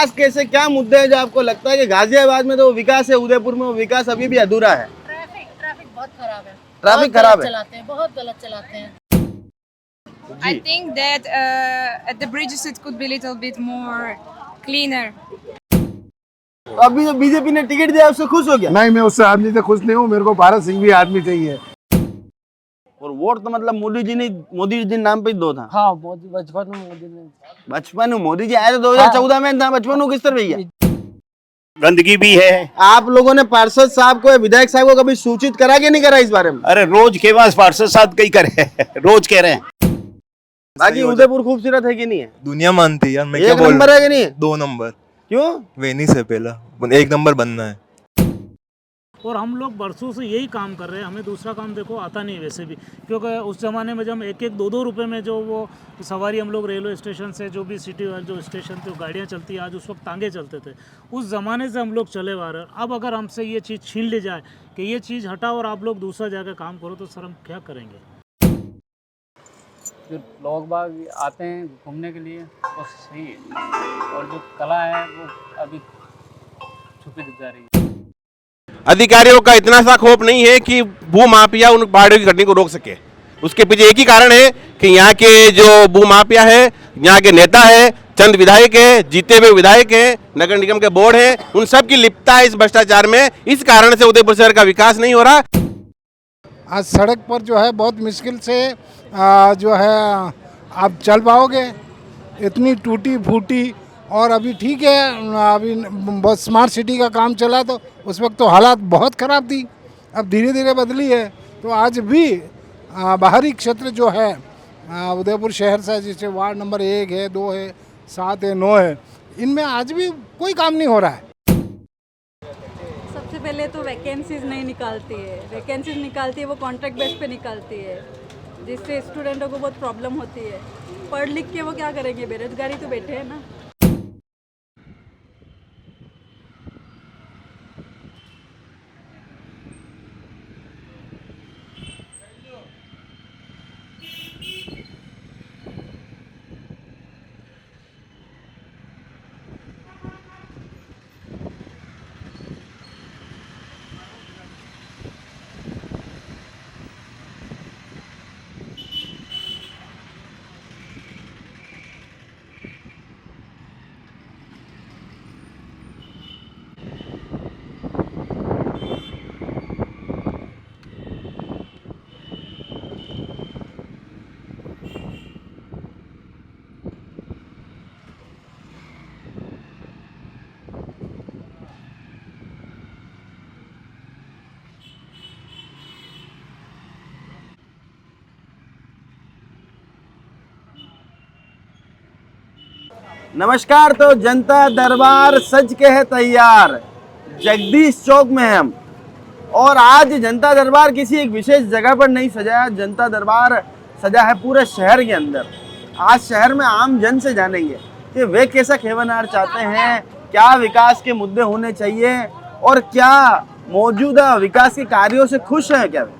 विकास के ऐसे क्या मुद्दे हैं जो आपको लगता है कि गाजियाबाद में तो विकास है, उदयपुर में वो विकास अभी भी अधूरा है? ट्रैफिक बहुत खराब है। ट्रैफिक खराब है, चलाते हैं, बहुत गलत चलाते हैं। I think that at the bridges it could be a little bit more cleaner. तो अभी जो बीजेपी ने टिकट दिया उससे खुश हो गया? नहीं, मैं उससे आदमी से खुश नहीं हूँ। मेरे को भारत सिंह भी आदमी चाहिए। और वोट तो मतलब मोदी जी नाम पे ही दो था। हाँ, बचपन में मोदी ने। बचपन में मोदी जी आए थे 2014 में था, बचपन में किस तरह भैया? गंदगी भी है। आप लोगों ने पार्षद साहब को, विधायक साहब को कभी सूचित करा कि नहीं करा इस बारे में? अरे रोज के पास पार्षद साहब कई करे रोज कह रहे हैं। बाकी उदयपुर खूबसूरत है कि नहीं है? दुनिया मानती है यार, मैं क्या एक बोल नंबर है कि नहीं है? 2 नंबर। क्यों? वेनिस है पहला, 1 नंबर बनना है। और हम लोग बरसों से यही काम कर रहे हैं, हमें दूसरा काम देखो आता नहीं वैसे भी, क्योंकि उस ज़माने में जब 1-1, 2-2 रुपये में जो वो सवारी हम लोग रेलवे स्टेशन से जो भी सिटी जो स्टेशन थे गाड़ियाँ चलती, आज उस वक्त तांगे चलते थे। उस ज़माने से हम लोग चले आ रहे हैं। अब अगर हमसे ये चीज़ छीन ली जाए कि ये चीज़ हटाओ और आप लोग दूसरा जगह काम करो, तो सर हम क्या करेंगे? जो लोग बाग आते हैं घूमने के लिए वो सही है, और जो कला है वो अभी छुपी जा रही है। अधिकारियों का इतना सा खौफ नहीं है कि भू माफिया उन पहाड़ियों की कटनी को रोक सके। उसके पीछे एक ही कारण है कि यहाँ के जो भू माफिया है, यहाँ के नेता है, चंद विधायक है, जीते हुए विधायक हैं, नगर निगम के बोर्ड हैं, उन सब की लिप्तता है इस भ्रष्टाचार में। इस कारण से उदयपुर शहर का विकास नहीं हो रहा। आज सड़क पर जो है बहुत मुश्किल से जो है आप चल पाओगे, इतनी टूटी फूटी। और अभी ठीक है, अभी बहुत स्मार्ट सिटी का काम चला तो उस वक्त तो हालात बहुत ख़राब थी, अब धीरे धीरे बदली है। तो आज भी बाहरी क्षेत्र जो है उदयपुर शहर से, जैसे वार्ड नंबर 1 है, 2 है, 7 है, 9 है, इनमें आज भी कोई काम नहीं हो रहा है। सबसे पहले तो वैकेंसीज नहीं निकालती है, वैकेंसीज निकालती है वो कॉन्ट्रैक्ट बेस पे निकालती है, जिससे स्टूडेंटों को बहुत प्रॉब्लम होती है। पढ़ लिख के वो क्या करेंगे, बेरोजगारी तो बैठे हैं ना। नमस्कार। तो जनता दरबार सज के है तैयार, जगदीश चौक में हैं हम। और आज जनता दरबार किसी एक विशेष जगह पर नहीं सजाया, जनता दरबार सजा है पूरे शहर के अंदर। आज शहर में आम जन से जानेंगे कि वे कैसा खेवनार चाहते हैं, क्या विकास के मुद्दे होने चाहिए और क्या मौजूदा विकास के कार्यों से खुश हैं क्या वे,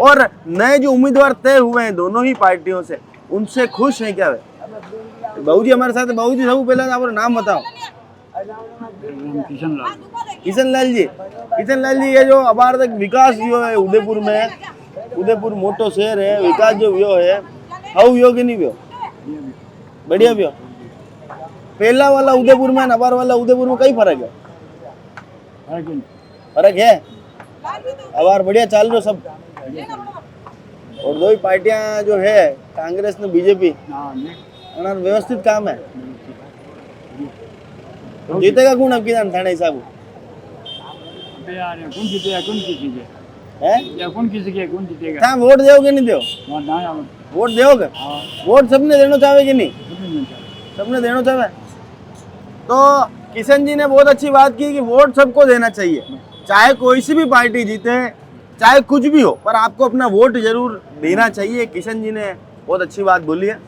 और नए जो उम्मीदवार तय हुए हैं दोनों ही पार्टियों से, उनसे खुश हैं क्या वे। बाबू जी हमारे साथ है। बाबू जी सब पहले आप नाम बताओ। किशन लाल जी, ये जो अबार तक विकास जो है उदयपुर में, उदयपुर मोटो शहर है, विकास जो व्यो है हाउ व्यो कि नहीं व्यो, बढ़िया व्यो। पहला वाला उदयपुर में अबार वाला उदयपुर में कई फर्क है? फर्क है। अबार बढ़िया चाल रहे सब, और दो ही पार्टियां जो है कांग्रेस ने बीजेपी, व्यवस्थित काम है। तो जीतेगा कौन अब की थाने हिसाब है? वोट दोगे नहीं दो? वोट दोगे? वोट सबने देना चाहे कि नहीं? सबने देना चाहे। तो किशन जी ने बहुत अच्छी बात की कि वोट सबको देना चाहिए, चाहे कोई सी भी पार्टी जीते, चाहे कुछ भी हो, पर आपको अपना वोट जरूर देना चाहिए। किशन जी ने बहुत अच्छी बात बोली है।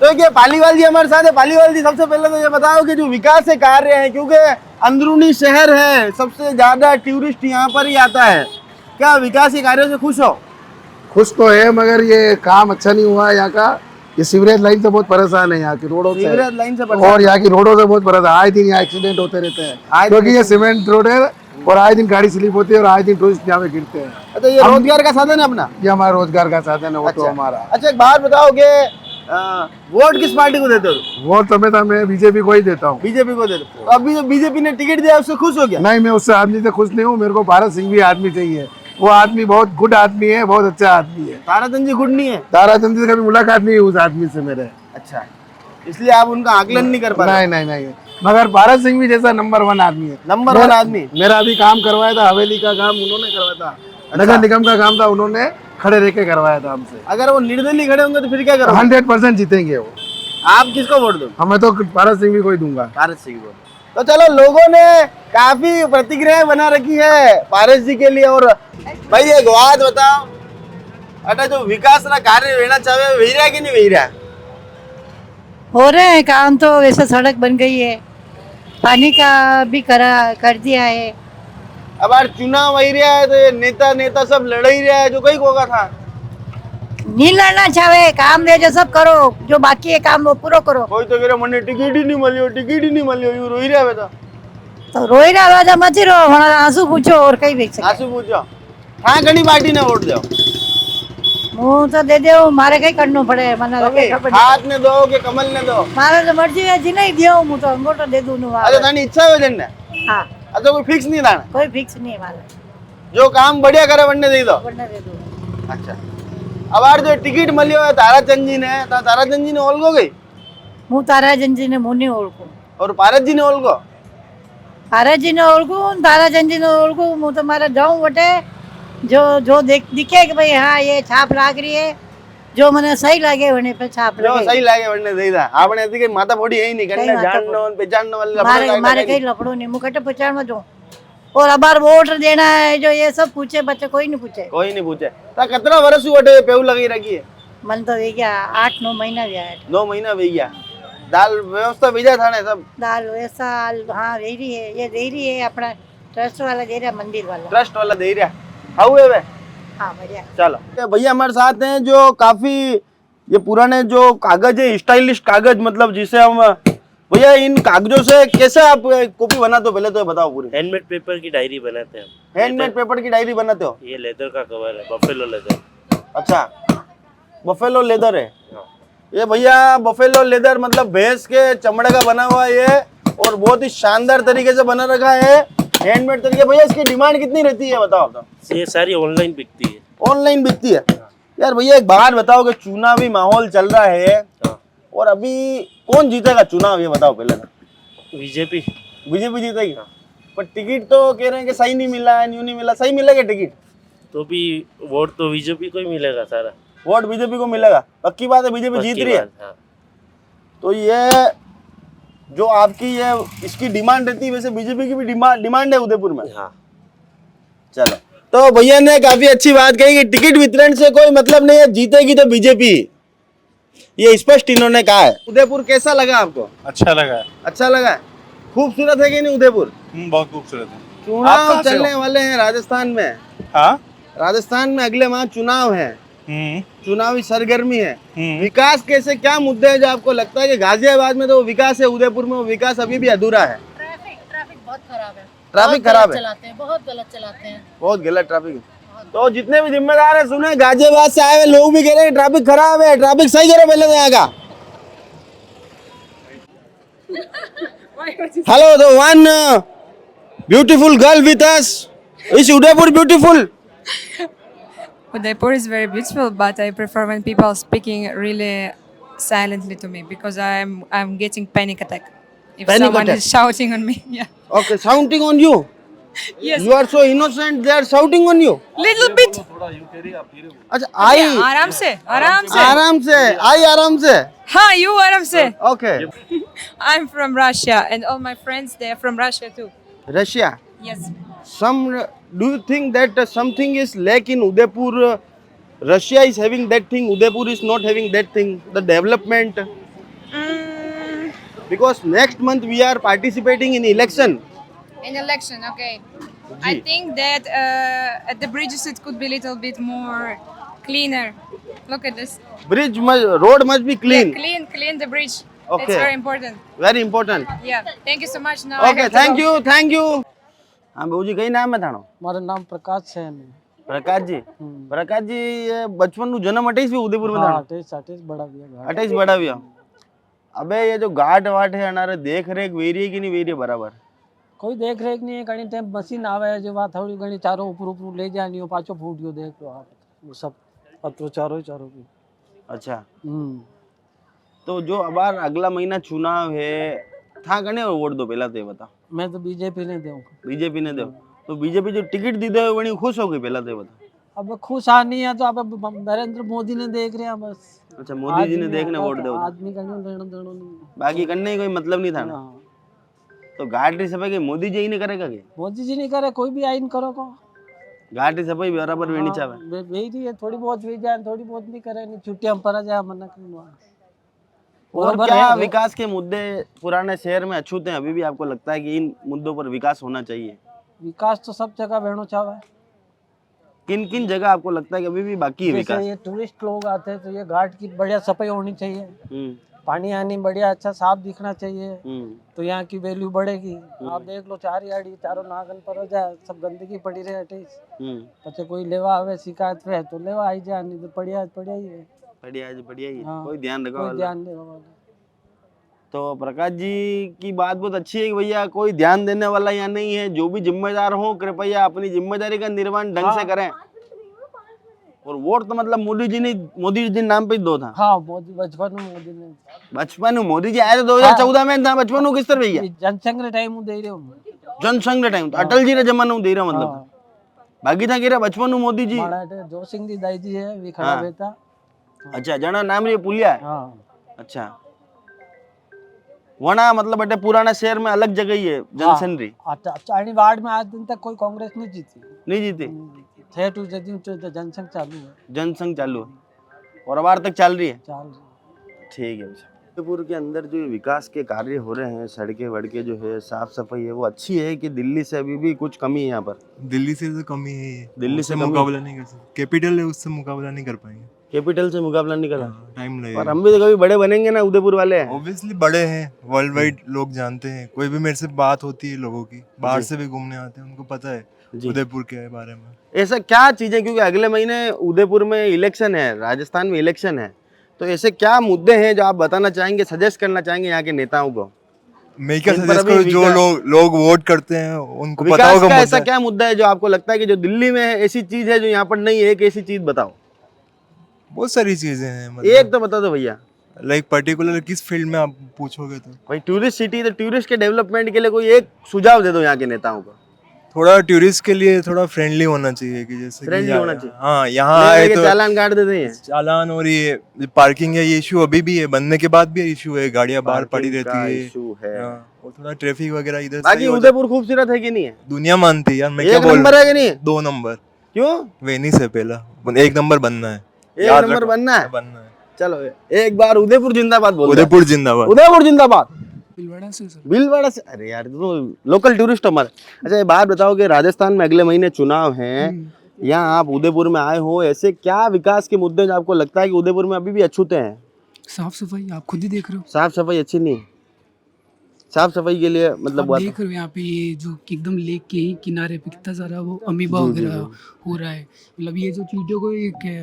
तो ये पालीवाल जी हमारे साथ है। पालीवाल जी, सबसे पहले तो ये बताओ कि जो विकास के कार्य हैं, क्योंकि अंदरूनी शहर है, सबसे ज्यादा टूरिस्ट यहाँ पर ही आता है, क्या विकास के कार्यों से खुश हो? खुश तो है, मगर ये काम अच्छा नहीं हुआ यहाँ का, ये सीवरेज लाइन से बहुत परेशान है यहाँ की रोडों से, सीवरेज लाइन से और यहाँ की रोडों से बहुत परेशान। आए दिन यहाँ एक्सीडेंट होते रहते हैं क्योंकि ये सीमेंट रोड है और आए दिन गाड़ी स्लिप होती है और आए दिन टूरिस्ट यहाँ पे गिरते हैं। अच्छा, ये रोजगार का साधन है अपना? ये हमारा रोजगार का साधन है, वो तो हमारा। अच्छा, एक बात बताओ कि वोट किस पार्टी को देते हो? वोट समय था मैं बीजेपी को ही देता हूँ। बीजेपी को देते हो? तो अभी जो बीजेपी ने टिकट दिया उससे खुश हो गया? नहीं, मैं उससे आदमी से खुश नहीं हूँ। मेरे को भारत सिंह आदमी चाहिए। वो आदमी बहुत गुड आदमी है, बहुत अच्छा आदमी है। ताराचंद जी गुड नहीं है? ताराचंद जी से कभी मुलाकात नहीं हुई उस आदमी से मेरे। अच्छा, इसलिए आप उनका आकलन नहीं कर पा रहे? नहीं, मगर भारत सिंह भी जैसा नंबर 1 आदमी है। नंबर 1 आदमी? मेरा भी काम करवाया था, हवेली का काम उन्होंने करवाया था। अच्छा। नगर निगम का काम था, उन्होंने खड़े रह के करवाया था हमसे। अगर वो निर्दलीय खड़े होंगे तो फिर क्या करोगे? 100% जीतेंगे वो। आप किसको वोट दो? हमें तो भारत सिंह भी को ही दूंगा। पारस सिंह को। तो चलो, लोगों ने काफी प्रतिक्रिया बना रखी है पारस जी के लिए। और भाई एक बात बताओ, अटा जो विकास ना कार्य रहना चाहे वही रहा कि नहीं वही रहा? हो रहे हैं काम तो, वैसे सड़क बन गई है, पानी का भी कर दिया है। अब यार चुनाव वही रहा है तो ये नेता सब लड़ ही रहा है, जो कहीं होगा था। नहीं लड़ना चाहे, काम दे जो सब करो, जो बाकी है काम वो पूरा करो। कोई तो कह रहा मने टिकट ही नहीं मिली, यूं रोई रहा है। तो रोई रहा था मत ही रो, हमारा आंसू पूछो और कहीं बेच सके। आंसू पूछो, हाँ घनी पार्टी ने वोट दो? मुँह तो दे दो, मारे कहीं करना पड़े, मना हाथ ने दो कि कमल ने दो? मारे तो मर्जी है जी, नहीं दियो मुँह तो अंगूठा दे दूं। अच्छा, थानी इच्छा है वजन ने? हाँ। अच्छा, कोई फिक्स नहीं था? कोई फिक्स नहीं है हमारा, जो काम बढ़िया करे बनने दे दो? बनने दे दो। अच्छा, अब यार जो टिकट मिलियो है ताराचंद जी ने, तो ताराचंद जी ने ओलगो गई? હું તારાચંદજી ને મું નહીં ઓળખું, और पारस जी ने ओलगो? તારાજીને ઓળખું, તારાચંદજીને ઓળખું। હું તો મારે જાઉં વટે जो दिखे कि भाई हाँ ये छाप लाग रही है, जो મને सही लागे वने पे छाप जो लगे। सही लागे बनने दे दा। आपने ऐसी कि माता फोड़ी है ही नहीं, करने जाननो पहचानने वाले मारे कहीं लफड़ो नहीं, मुँह कटे पहचान में जाऊँ। और अब बार वोट देना है जो ये सब पूछे बच्चे, कोई नहीं पूछे। कोई नहीं पूछे। तो कितना वर्ष हुआ टे पेऊ लगी रखी है? मन तो वे गया 8-9 महीना गया है। 9 महीना वे गया। दाल व्यवस्था भेजा था ने सब? दाल वैसा हाँ दे रही है, ये दे रही है अपना ट्रस्ट वाला दे रहा, मंदिर वाला ट्रस्ट वाला दे रहा। हाउ है वे? हाँ बढ़िया। चलो, भैया हमारे साथ हैं जो काफी ये पुराने जो कागज है, स्टाइलिश कागज, मतलब जिसे हम, भैया इन कागजों से कैसे आप कॉपी बनाते हो, पहले तो बताओ पूरी। हैंडमेड पेपर की डायरी बनाते हैं हम। हैंडमेड पेपर की डायरी बनाते हो? ये लेदर का कवर है, बफेलो लेदर। अच्छा, बफेलो लेदर है ये भैया। बफेलो लेदर मतलब भैंस के चमड़े का बना हुआ है और बहुत ही शानदार तरीके से बना रखा है, हैंडमेड तरीके। भैया इसकी डिमांड कितनी रहती है बताओ? तो ये सारी ऑनलाइन बिकती है। ऑनलाइन बिकती है? यार भैया एक बात बताओ कि चुनावी माहौल चल रहा है और अभी कौन जीतेगा चुनाव, ये बताओ पहले ना। बीजेपी जीतेगी? पर टिकट तो कह रहे हैं कि सही नहीं मिला, न्यू नहीं मिला। सही मिलेगा टिकट तो भी वोट तो बीजेपी को ही मिलेगा सारा। वोट बीजेपी को मिलेगा? पक्की बात है, बीजेपी जीत रही है? हाँ। तो ये जो आपकी ये इसकी डिमांड रहती है, वैसे बीजेपी की भी डिमांड है उदयपुर में? हाँ। चलो, तो भैया ने काफी अच्छी बात कही कि टिकट वितरण से कोई मतलब नहीं है, जीतेगी तो बीजेपी, ये स्पष्ट इन्होंने कहा है। उदयपुर कैसा लगा आपको? अच्छा लगा है। अच्छा लगा है? खूबसूरत है कि नहीं उदयपुर? बहुत खूबसूरत है। चुनाव चलने वाले हैं राजस्थान में। हाँ, राजस्थान में अगले माह चुनाव है, चुनावी सरगर्मी है। विकास कैसे, क्या मुद्दे हैं जो आपको लगता है कि गाजियाबाद में तो वो विकास है, उदयपुर में वो विकास अभी भी अधूरा है? ट्रैफिक बहुत खराब है। ट्रैफिक खराब है? चलाते हैं, बहुत गलत चलाते हैं। बहुत गलत ट्रैफिक है। तो जितने भी जिम्मेदार है सुने, गाजियाबाद से आए हुए लोग भी कह रहे हैं ट्रैफिक खराब है, ट्रैफिक सही करो पहले तो यहाँ का। Hello, the one beautiful girl with us. Is Udaipur beautiful? Udaipur is very beautiful, but I prefer when people are speaking really silently to me because I'm getting panic attack if Panic someone attack? is shouting on me. Yeah. Okay, shouting on you? Yes. You are so innocent, they are shouting on you? Little bit. अच्छा, आई आराम से, आराम से. आराम से, आई आराम से। हाँ, you आराम से. Okay. I'm from Russia, and all my friends they are from Russia too. Russia. Yes. Do you think that something is lack in Udaipur? Russia is having that thing, Udaipur is not having that thing, the development? Because next month we are participating in election. In election, okay. I think that at the bridges it could be a little bit more cleaner. Look at this. Road must be clean. Clean the bridge. Okay. It's very important. Very important. Yeah. Thank you so much. Now I okay, have to thank go. You, thank you. हाँ बहू जी, कई नाम है थानो? મારું नाम प्रकाश है प्रकाश जी. प्रकाश जी, ये बचपन नु जन्म अटेस भी उदयपुर में थानो? अटेस बड़ा भी अटेस बड़ा भी. अबे ये जो घाट वाट है हमारे देख रेख वेरी है कि नहीं वेरी है बराबर? कोई देख रेख नहीं है घणी टाइम मशीन आवे जो बात थोड़ी घणी चारों ऊपर ले जानी हो पाछो फूटियो देख लो आप वो सब पत्रो चारों की. अच्छा. तो जो अबार अगला महीना चुनाव है था कने वोट दो पहला तो ये बता. मैं तो बीजेपी ने दूं. बीजेपी ने दो. तो बीजेपी जो टिकट दी दे वणी खुश हो गई पहला तो ये बता. अब खुश आ नहीं है तो अब नरेंद्र मोदी ने देख रहे हैं बस. अच्छा, मोदी जी ने देखने वोट दे. आदमी का लेना देना नहीं, बाकी करने का कोई मतलब नहीं था ना. तो घाटी सफाई के मोदी जी ही नहीं करेगा क्या? मोदी जी नहीं करे कोई भी आइन करो को घाटी सफाई बराबर वेनी चाहे. वही है थोड़ी बहुत भी जाए थोड़ी बहुत नहीं करे नहीं छुट्टियां पर जाए मना करना. और क्या विकास के मुद्दे पुराने शहर में अछूते हैं अभी भी आपको लगता है कि इन मुद्दों पर विकास होना चाहिए? विकास तो सब जगह बहनों चाहे. किन किन जगह आपको लगता है कि अभी भी बाकी है विकास? ये टूरिस्ट लोग आते हैं तो ये घाट की बढ़िया सफाई होनी चाहिए. पानी आनी बढ़िया अच्छा साफ दिखना चाहिए तो यहाँ की वैल्यू बढ़ेगी. आप देख लो चारों नागन पर हो जाए सब गंदगी पड़ी रहे अटेस. पचे कोई लेवा आवे शिकायत पे तो लेवा आई जाए नहीं तो बढ़िया ही है. बढ़िया ही. कोई ध्यान रखो. तो प्रकाश जी की बात बहुत अच्छी है कि भैया कोई ध्यान देने वाला यहाँ नहीं है. जो भी जिम्मेदार हो कृपया अपनी जिम्मेदारी का निर्वहन ढंग से करें. और वोट तो मतलब मोदी जी नाम पे ही दो था. हाँ बचपन में मोदी जी आए थे 2014 में था. बचपन में किस तरह भैया? जनसंघ रे टाइम दे रहे हो. जनसंघ रे टाइम अटल जी रे जमाने में दे रहा मतलब. बाकी था कि बचपन में मोदी जी. जो सिंह दी दाई जी है वी खड़ा बेटा. अच्छा, जना नाम रे पुलिया है. अच्छा, वना मतलब बटे पुराना शहर में अलग जगह ही है जनसन री. अच्छा, वार्ड में आज दिन तक कोई कांग्रेस नहीं जीती. थे टू जनसंघ चालू है. जनसंघ चालू है और अबार तक चल रही है. ठीक है. उदयपुर के अंदर जो विकास के कार्य हो रहे हैं, सड़कें वड़कें जो है, साफ सफाई है, वो अच्छी है कि दिल्ली से अभी भी कुछ कमी है यहाँ पर? दिल्ली से तो कमी है. दिल्ली से मुकाबला नहीं कर सकते. कैपिटल है उससे मुकाबला नहीं कर पाएंगे. कैपिटल से मुकाबला नहीं करा. टाइम लगेगा. पर हम भी तो कभी बड़े बनेंगे ना उदयपुर वाले. ऑब्वियसली बड़े हैं. वर्ल्ड वाइड लोग जानते हैं. कोई भी मेरे से बात होती है लोगों की बाहर से भी घूमने आते हैं उनको पता है उदयपुर के बारे में. ऐसा क्या चीज है क्योंकि अगले महीने उदयपुर में इलेक्शन है, राजस्थान में इलेक्शन है, तो ऐसे क्या मुद्दे हैं जो आप बताना चाहेंगे, सजेस्ट करना चाहेंगे यहाँ के नेताओं को? मैं क्या सजेस्ट करूं, जो लोग वोट करते हैं उनको पता होगा. ऐसा क्या मुद्दा है जो आपको लगता है कि जो दिल्ली में है ऐसी चीज है जो यहाँ पर नहीं है? एक ऐसी चीज बताओ. बहुत सारी चीजें हैं. मतलब एक तो बता दो भैया. लाइक पर्टिकुलर किस फील्ड में आप पूछोगे तो भाई टूरिस्ट सिटी, तो टूरिस्ट के डेवलपमेंट के लिए कोई एक सुझाव दे दो यहाँ के नेताओं को. थोड़ा टूरिस्ट के लिए थोड़ा फ्रेंडली होना चाहिए कि जैसे फ्रेंडली होना चाहिए. हाँ, यहाँ आए तो चालान काट देते हैं. चालान. और ये पार्किंग है, ये इशू अभी भी है, बनने के बाद भी इशू है. गाड़ियाँ बाहर पड़ी रहती है. और थोड़ा ट्रैफिक वगैरह इधर. बाकी उदयपुर खूबसूरत है कि नहीं है? दुनिया मानती है यार. मैं क्या बोल रहा हूँ. 1 नंबर है कि नहीं? 2 नंबर. क्यों? वेनिस है पहला. 1 नंबर बनना है. 1 नंबर बनना है. चलो एक बार उदयपुर जिंदाबाद बोलो. उदयपुर जिंदाबाद. उदयपुर जिंदाबाद. भीलवाड़ा से. अरे यार तो लोकल टूरिस्ट हमारे. अच्छा ये बात बताओ कि राजस्थान में अगले महीने चुनाव हैं, यहाँ आप उदयपुर में आए हो, ऐसे क्या विकास के मुद्दे जो आपको लगता है कि उदयपुर में अभी भी अछूते हैं? साफ सफाई आप खुद ही देख रहे हो. साफ सफाई अच्छी नहीं है. साफ सफाई के लिए मतलब आप देख रहे हो यहाँ पे ये जो एकदम लेक के ही किनारे पे कितना सारा वो अमीबा वगैरह हो रहा है. मतलब ये जो चीज़ों को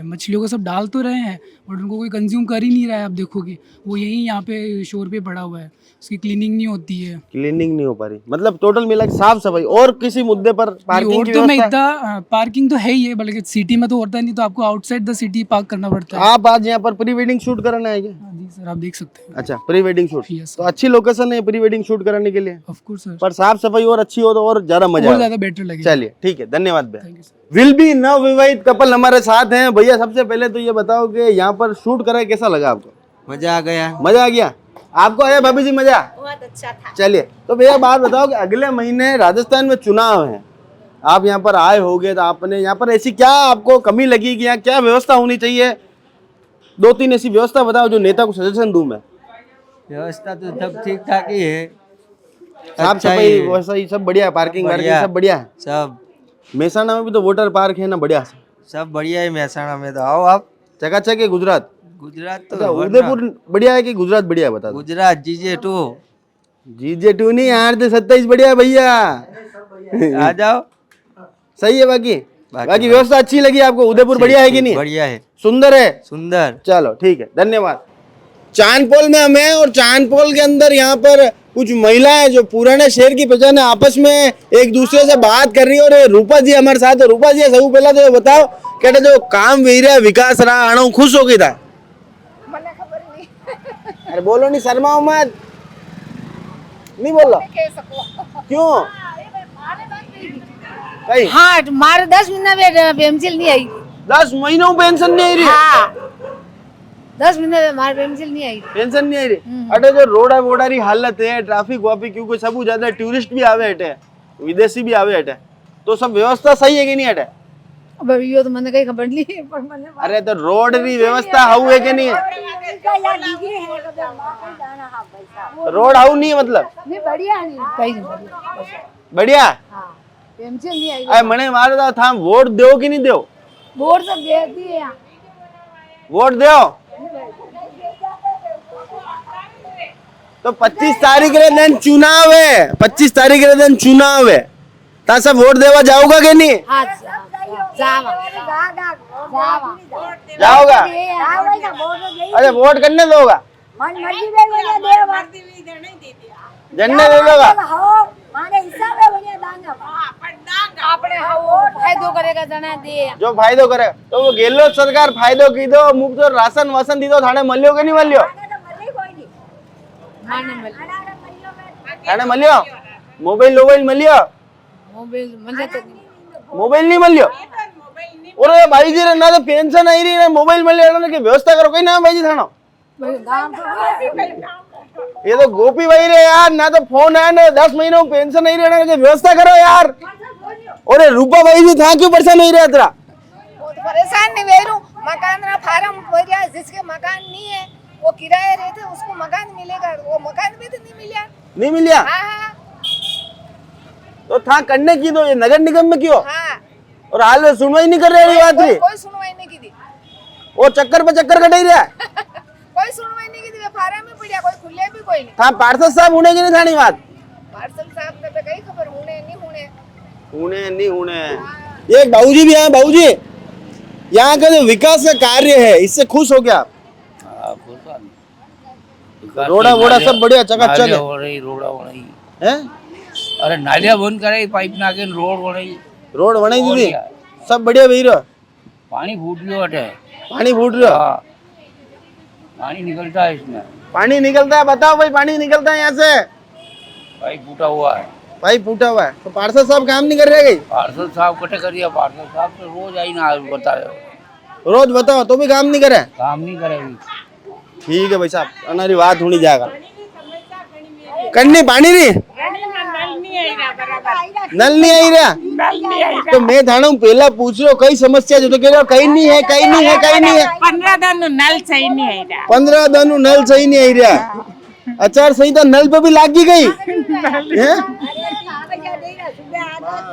मछलियों को सब डाल तो रहे हैं बट उनको कोई कंज्यूम कर ही नहीं रहा है. आप देखोगे वो यही यहाँ पे शोर पे पड़ा हुआ है. उसकी क्लीनिंग नहीं होती है. क्लीनिंग नहीं हो पा रही. मतलब टोटल मिला साफ सफाई. और किसी मुद्दे पर पार्किंग की व्यवस्था? पार्किंग तो है ही है बल्कि सिटी में तो होता नहीं, तो आपको आउटसाइड द सिटी पार्क करना पड़ता है. आप आज यहाँ पर प्री वेडिंग शूट कराना है क्या? जी सर, आप देख सकते हैं. अच्छा, प्री वेडिंग शूट. तो अच्छी लोकेशन है प्री वेडिंग शूट कराने के लिए. Of course sir. पर साफ सफाई और अच्छी हो तो और ज्यादा मजा, और ज्यादा बेटर लगेगा. चलिए ठीक है, धन्यवाद भैया. विल बी नवविवाहित कपल हमारे साथ हैं. भैया सबसे पहले तो ये बताओ कि यहाँ पर शूट करा कैसा लगा आपको? मजा आ गया. मजा आ गया. आपको आया भाभी जी मजा? बहुत अच्छा था. चलिए तो भैया बात बताओ कि अगले महीने राजस्थान में चुनाव है, आप यहाँ पर आए होगे तो आपने यहाँ पर ऐसी क्या आपको कमी लगी कि यहाँ क्या व्यवस्था होनी चाहिए? 2-3 ऐसी व्यवस्था बताओ जो नेता को सजेशन दूं मैं. व्यवस्था तो सब ठीक ठाक ही है. साफ सफाई व्यवस्था सब बढ़िया है. पार्किंग वार्किंग सब बढ़िया है. सब मेहसाणा में भी तो वाटर पार्क है ना, बढ़िया सब बढ़िया है महसाणा में तो आओ आप। चकाचक है गुजरात। गुजरात तो अच्छा, वरना- उदयपुर बढ़िया है कि गुजरात बढ़िया है बता दो। गुजरात GJ2 GJ2 नहीं, 8 से 27 बढ़िया है भैया। आ जाओ। सही है। बाकी व्यवस्था अच्छी लगी आपको? उदयपुर बढ़िया है कि नहीं? बढ़िया है, सुंदर है। सुंदर। चलो ठीक है, धन्यवाद। चांदपोल में हम हैं और चांदपोल के अंदर यहाँ पर कुछ महिलाएं जो पुराने शहर की पहचान है आपस में एक दूसरे से बात कर रही है। और ये रूपा जी हमारे साथ है। रूपा जी सब पहला तो ये बताओ कहते जो काम वी रहा विकास रहा अणु खुश हो गई था? अरे बोलो नहीं, शर्माओ मत। नहीं बोलो क्यों? भाई हाँ मारे 10 महीना में पेंसिल नहीं आई। 10 महीनों पेंशन नहीं आई रही? हाँ 10 महीने में हमारे पेंसिल नहीं आई। पेंशन नहीं आई रही। अटे जो रोड़ा वोड़ा री हालत है, ट्रैफिक वाफिक क्योंकि सब ज्यादा टूरिस्ट भी आवे हटे, विदेशी भी आवे हटे, तो सब व्यवस्था सही है कि नहीं हटे? अब यो तो मैंने कहीं खबर नहीं पर मैंने अरे तो रोड री व्यवस्था हाउ है कि नहीं है? रोड हाउ नहीं है मतलब? नहीं बढ़िया नहीं कहीं नहीं बढ़िया। हाँ पेंसिल नहीं आई। अरे मने मारे था वोट दो कि नहीं दो? वोट सब दे दिए। वोट दो तो 25 तारीख के दिन चुनाव है। 25 तारीख के दिन चुनाव है, ता सब वोट देवा जाओगा कि नहीं? जाओगा? अरे वोट करने दोगा? जन्ने दे दोगा? फायदो करेगा जना दे जो फायदो करे तो वो गेहलोत सरकार फायदो की दो, मुफ्त राशन वासन दी दो, थाने मल्यो के नहीं मल्यो? थाने मल्यो? मोबाइल मल्यो? मोबाइल नहीं मल्यो? और भाई जी ना तो पेंशन आई रही ना मोबाइल मल्यो की व्यवस्था करो कोई ना भाई जी थानो। ये तो गोपी भाई रे यार, ना तो फोन आया ना 10 महीनों पेंशन आई रही की व्यवस्था करो यार। और रूपा भाई जी था क्यों परेशान नहीं रहा तेरा? परेशान नहीं वेरू मकान ना फार्म भरिया, जिसके मकान नहीं है वो किराए रहते उसको मकान मिलेगा, वो मकान भी तो नहीं मिला। हाँ। तो था करने की दो, ये नगर निगम में क्यों? हाँ। और हाल में सुनवाई नहीं कर रही बात की? कोई सुनवाई नहीं की थी। वो चक्कर पे चक्कर कटाई रहा है। कोई सुनवाई नहीं की थी, फार्म में पड़ा, कोई खुले भी कोई नहीं था। पार्षद साहब होने की नहीं थानी बात? पार्षद साहब ने कई खबर होने नहीं होने। ये एक बाबूजी भी है। बाबूजी यहाँ का जो विकास का कार्य है इससे खुश हो क्या? रोड़ा वोड़ा सब बढ़िया चकाचक है। रोड़ा वणाई हैं? अरे नालिया बंद कराई, पाइप नाके रोड वणाई दीदी सब बढ़िया भई रहो। पानी फूट रही है। पानी फूट रहा? पानी निकलता है इसमें। पानी निकलता है? बताओ भाई, पानी निकलता है यहाँ से? पाइप फूटा हुआ है। पाइप फूटा हुआ है तो पार्षद साहब काम नहीं कर रहे? पार्षद साहब कटे करिए, पार्षद साहब तो रोज आई ना बताओ, रोज बताओ तो भी काम नहीं करे? काम नहीं करेगी। ठीक है भाई साहब, हमारी बात होनी जाएगा। करनी पानी नहीं, नल नहीं आई रहा। तो मैं थाना पहला पूछ रहा हूँ कई समस्या जो तो कह रहे हो कहीं नहीं है, कहीं नहीं है, कहीं नहीं है। 15 दिन नल सही नहीं आई रहा। 15 दिन नल सही नहीं आई रहा। आचार संहिता नल पे भी लागी गई।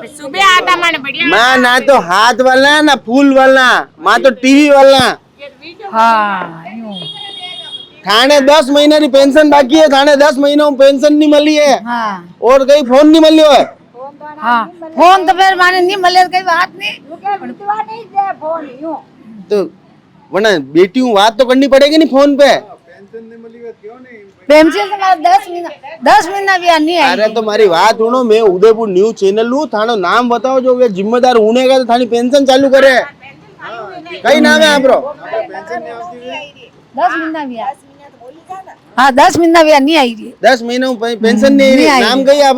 सुबह आता माने बढ़िया। माँ ना तो हाथ वाला ना फूल वाला, माँ तो टीवी वाला। हाँ थाने 10 महीने की पेंशन बाकी है, थाने 10 महीनों में पेंशन नहीं मिली है। हाँ। और कहीं फोन नहीं मिलियो है। हाँ फोन तो फिर माने नहीं मिले, कई बात नहीं। तो वरना बेटियों बात तो करनी पड़ेगी नहीं फोन पे। पेंसिल तो 10 महीना भी नहीं आई। अरे तुम्हारी बात सुनो, मैं उदयपुर न्यूज चैनल हूँ, थानो नाम बताओ जो वे जिम्मेदार होने का तो थानी पेंशन चालू करे। कई नाम है आप? 10 महीना भी आई। हाँ 10 महीना भी नहीं आई रही। 10 महीनों पेंशन नहीं आई। नाम कही आप?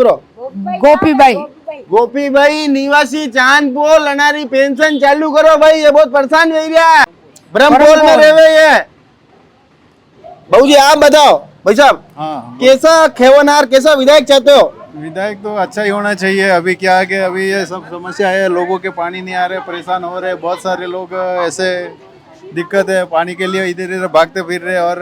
गोपी भाई निवासी चांदपोल अनारी पेंशन चालू करो भाई, ये बहुत परेशान हो रहा है। ब्रह्मपोल में रहे ये। बाबू जी आप बताओ भाई साहब। हाँ, कैसा खेवनार, कैसा विधायक चाहते हो? विधायक तो अच्छा ही होना चाहिए। अभी क्या है कि अभी ये सब समस्या है, लोगों के पानी नहीं आ रहे, परेशान हो रहे, बहुत सारे लोग ऐसे दिक्कत है पानी के लिए, इधर इधर भागते फिर रहे और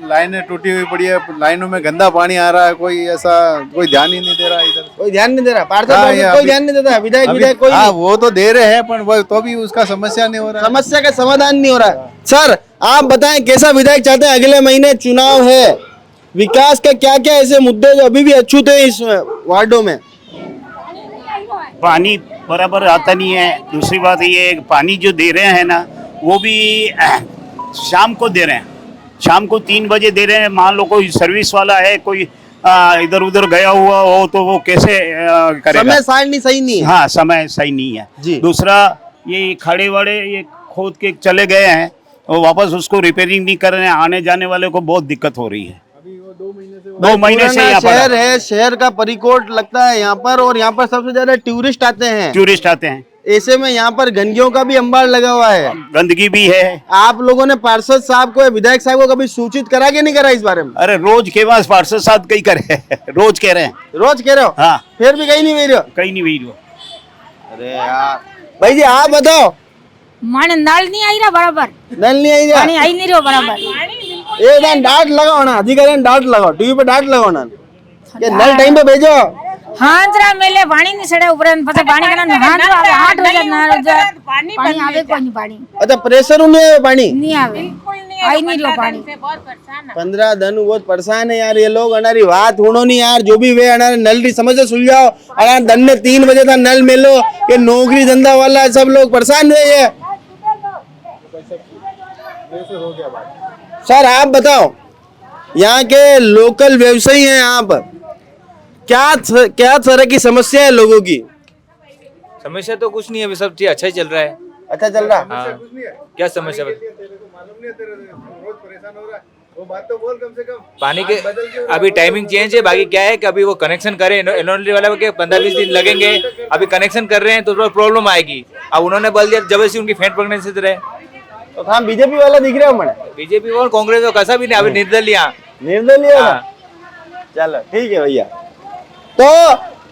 लाइनें टूटी हुई पड़ी है, लाइनों में गंदा पानी आ रहा है, कोई ऐसा कोई ध्यान ही नहीं दे रहा इधर, कोई ध्यान नहीं दे रहा, पार्षद हाँ, लोग ये कोई अभी- ध्यान नहीं देता, विधायक कोई हाँ नहीं। वो तो दे रहे हैं पर वो तो भी उसका समस्या नहीं हो रहा। समस्या का समाधान नहीं हो रहा है। सर आप बताएं कैसा विधायक चाहते हैं? अगले महीने चुनाव है, विकास का क्या क्या ऐसे मुद्दे जो अभी भी अछूते हैं इस वार्डों में? पानी बराबर आता नहीं है। दूसरी बात ये है, पानी जो दे रहे हैं ना वो भी शाम को दे रहे हैं, शाम को 3 बजे दे रहे हैं। मान लो कोई सर्विस वाला है, कोई इधर उधर गया हुआ हो तो वो कैसे करेगा? समय सारणी सही नहीं है। हाँ, समय सही नहीं है जी। दूसरा ये खड़े वाले ये खोद के चले गए हैं और वापस उसको रिपेयरिंग नहीं कर रहे हैं, आने जाने वाले को बहुत दिक्कत हो रही है। 2 महीने से यहाँ पर शहर है, शहर का परिकोट लगता है यहाँ पर, और यहाँ पर सबसे ज्यादा टूरिस्ट आते हैं। टूरिस्ट आते हैं, ऐसे में यहाँ पर गंदगियों का भी अंबार लगा हुआ है, गंदगी भी है। आप लोगों ने पार्षद साहब को, विधायक साहब को कभी सूचित करा कि नहीं करा इस बारे में? अरे रोज के पास पार्षद साहब कई करे रोज कह रहे हैं। रोज कह रहे हो? हाँ, फिर भी कहीं नहीं भेज रहे हो? कहीं नहीं भेज रहे। अरे यार भाई जी आप बताओ। माने नल नहीं आई रहा बराबर, नल नहीं आई रहा, पानी आई नहीं रहा बराबर। एकदम डांट लगाओ ना, अधिकारी ने डांट लगाओ, टीवी पे डांट लगाओ ना, ये नल टाइम पे भेजो। हांजरा मेले पानी नहीं सड़े ऊपर પછી પાણી કરવાનું હાંજરા આવે 8 વાગે ના પાણી આવે કોઈ નહીં પાણી अच्छा प्रेशर नहीं है पानी नहीं આવે आई नहीं रहो पानी 15 दिन बहुत परेशान है यार ये लोग। अनारी बात हुणो नहीं यार, जो भी वे अनारे नल की समस्या सुलझाओ। अनार दिन में 3 बजे तक नल मिलो, ये नौकरी धंधा वाला सब लोग परेशान हुए ये। सर आप बताओ, यहाँ के लोकल व्यवसायी हैं आप, क्या तरह की समस्या है लोगों की? समस्या तो कुछ नहीं है, अभी सब चीज अच्छा ही चल रहा है। अच्छा चल रहा? हाँ, क्या समस्या पानी के अभी टाइमिंग चेंज है, बाकी क्या है कि अभी वो कनेक्शन करे एनओली वाला के 15-20 दिन लगेंगे, अभी कनेक्शन कर रहे हैं तो थोड़ा प्रॉब्लम आएगी। अब उन्होंने बोल दिया जब से उनकी फेंट पकड़ने से रहे तो हम बीजेपी वाला दिख रहे हो मैंने? बीजेपी और कांग्रेस और कसा भी नहीं, अभी निर्दलीय। चलो ठीक है भैया। तो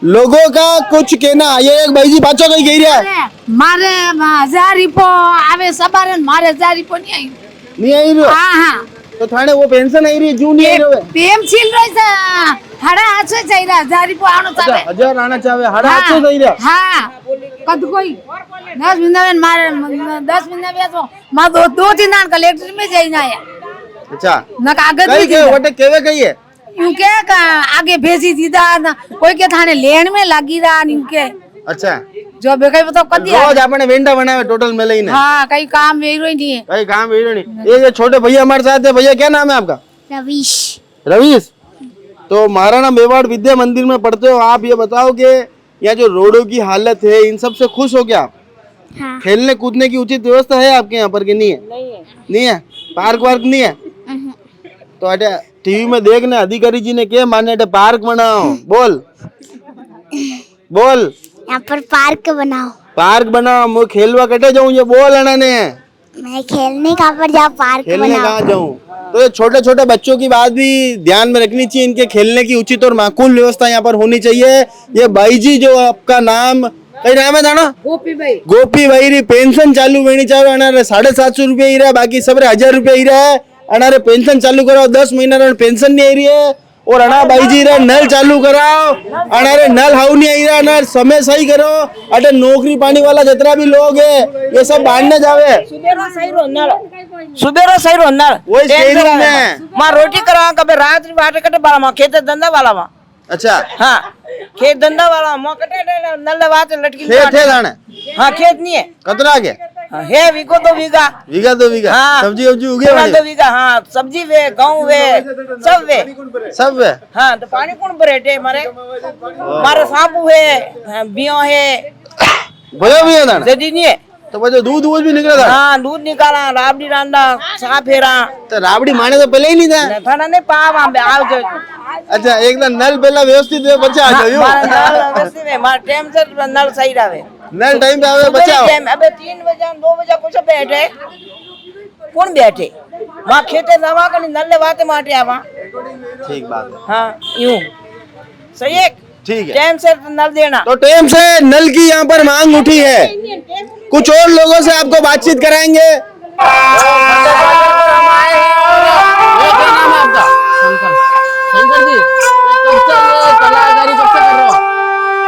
लोगों का कुछ कहना, ये एक भाई जी पाचो कहीं कह रहा है मारे 1000 रिपो आवे सवारे मारे 1000 रिपो नहीं आई रही। हाँ हाँ तो थाने वो पेंशन आई रही जून नहीं आई रही पेम छिल रही से हड़ा हाथ चाहिए 1000 रिपो आनो चाहे 1000 आना चाहे हड़ा हाथ से चाहिए। हाँ कद कोई 10 महीना में मारे 10 महीना में तो मां 2-3 दिन कलेक्टर में जाई ना है। अच्छा ना कागज कई भी के वटे केवे कही है यूं के आगे भेजी दीदा ना कोई के थाने लेन में लगी रहा यूं के। अच्छा जो बेकई बताओ कदी रोज आपने वेंडा बनावे टोटल में लेने। हाँ कई काम वेग रही नहीं है, कई काम वेग रही नहीं। ये छोटे भैया हमारे साथ है, भैया क्या नाम है आपका? रवीश। रवीश, तो महाराणा मेवाड़ विद्या मंदिर में पढ़ते हो आप, ये बताओ कि यहाँ जो रोडों की हालत है इन सब से खुश हो क्या आप? हाँ। खेलने कूदने की उचित व्यवस्था है आपके यहाँ पर कि नहीं है? नहीं है। पार्क वार्क नहीं है? तो अटे टीवी में देखने अधिकारी जी ने क्या माने अटे पार्क बनाओ, बोल बोल यहाँ पर पार्क बनाओ। पार्क बनाओ, मैं खेलवा कटे जाऊँ ये बोल अना ने। मैं खेलने कहाँ पर जाऊँ, पार्क खेलने बनाओ। कहाँ जाऊँ? तो ये छोटे छोटे बच्चों की बात भी ध्यान में रखनी चाहिए, इनके खेलने की उचित और माकूल व्यवस्था यहाँ पर होनी चाहिए। ये भाई जी जो आपका नाम कई नाम है थाना? गोपी भाई री पेंशन चालू होनी चाहिए। अनारे 750 रुपया ही रहा, बाकी सब 1000 रुपया ही रहा है। अनारे पेंशन चालू कराओ, 10 महीना पेंशन नहीं आ रही है। और अना भाई जी रे नल चालू कराओ, अनारे नल हाउ नहीं आई रहा, अनार समय सही करो। अटे नौकरी पानी वाला जितना भी लोग है ये सब बांधने जावे। सुबेरो सही रो नल वही शहरी में मां रोटी करवा कबे रात बाटे कटे बाला मां खेत धंधा वाला मां। अच्छा हाँ खेत धंधा वाला मां कटे नल बात लटकी खेत है थाने? हाँ खेत नहीं है। कतना आगे है वीको 2 बीघा। बीघा 2 बीघा? हाँ सब्जी वब्जी उगे? 2 बीघा। हाँ सब्जी वे गेहूं वे सब वे सब वे। हाँ तो पानी कौन भरेटे मारे मारे सांपू है बियो है भयो भी है थाने? जदी नहीं है तो बच्चों दूध भी निकला था? हाँ दूध निकाला, राबड़ी रांदा, सा फेरा। तो राबड़ी माने तो पहले ही नहीं था? थाना नहीं पाव आओ जो। अच्छा एकदम नल पहला व्यवस्थित है, बच्चा आ जाओ। नल व्यवस्थित है, मार टाइम से नल सही रहे। नल टाइम पे आवे बच्चा। अबे 3 बजे 2 बजे कुछ बैठे कौन बैठे मां खेते दवा कनी नल बात माटे आवा। ठीक बात है। हाँ यूं सही है, ठीक है। टाइम से नल देना। तो टाइम से नल की यहाँ पर मांग उठी है। कुछ और लोगों से आपको बातचीत कराएंगे। हम आए हैं और ये क्या नाम है आपका? शंकर। शंकर जी, कब से ये कलाकारी कब से कर रहे हो?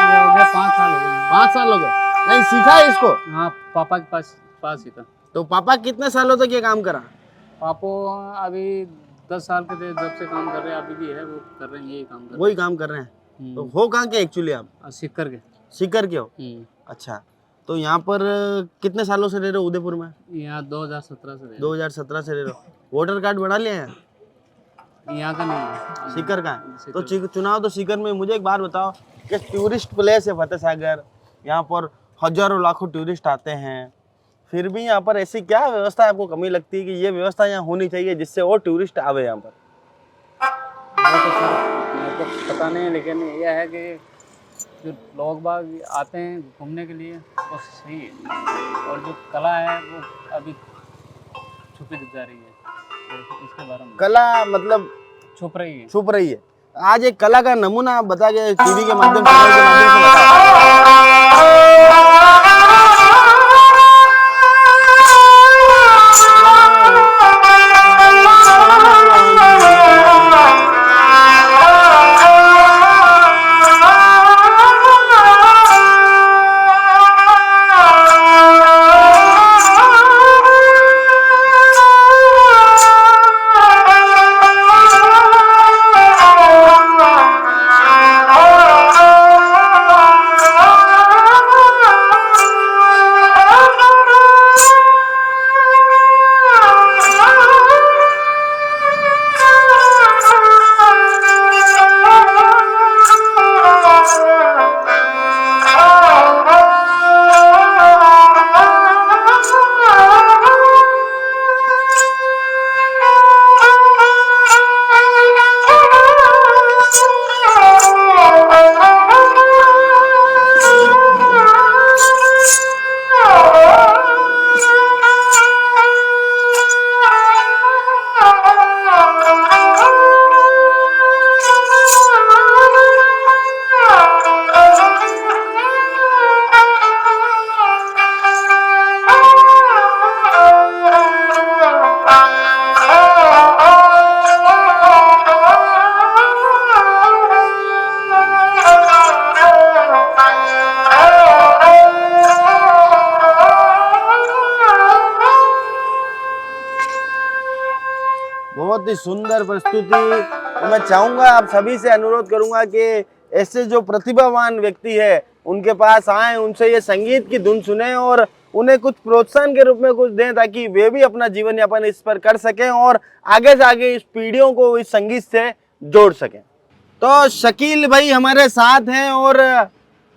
ये हो गया 5 साल हो गए। 5 साल हो गए। नहीं सीखा है इसको? हाँ, पापा के पास ही था। तो पापा कितने सालों तक ये काम करा? पापो अभी 10 साल के थे जब से काम कर रहे हैं, अभी भी है वो कर रहे हैं, यही काम कर रहे वही काम कर रहे हैं। तो हो कहाँ के एक्चुअली आप? हैं। सीकर के। सीकर के हो? अच्छा, तो यहाँ पर कितने सालों से रह रहे हो उदयपुर में? यहाँ 2017 से रहे हैं। 2017 से रह रहे हो। वोटर कार्ड बना लिया है? यहाँ का नहीं है, सीकर का है। तो चुनाव तो सीकर में। मुझे एक बात बताओ कि टूरिस्ट प्लेस है फतेह सागर, यहाँ पर हजारों लाखों टूरिस्ट आते हैं, फिर भी यहाँ पर ऐसी क्या व्यवस्था आपको कमी लगती है कि ये व्यवस्था यहाँ होनी चाहिए जिससे और टूरिस्ट आवे यहाँ पर? वो तो सर मेरे को पता नहीं, लेकिन यह है कि जो लोग बाग आते हैं घूमने के लिए वो सही है, और जो कला है वो अभी छुपी जा रही है, तो इसके बारे में कला मतलब छुप रही है। छुप रही है। आज एक कला का नमूना आप बता के टीवी के माध्यम से, चैनल के माध्यम से बताओ। बहुत ही सुंदर प्रस्तुति। तो मैं चाहूंगा, आप सभी से अनुरोध करूंगा कि ऐसे जो प्रतिभावान व्यक्ति है उनके पास आए, उनसे ये संगीत की धुन सुने और उन्हें कुछ प्रोत्साहन के रूप में कुछ दें, ताकि वे भी अपना जीवन यापन इस पर कर सकें और आगे से आगे इस पीढ़ियों को इस संगीत से जोड़ सकें। तो शकील भाई हमारे साथ हैं और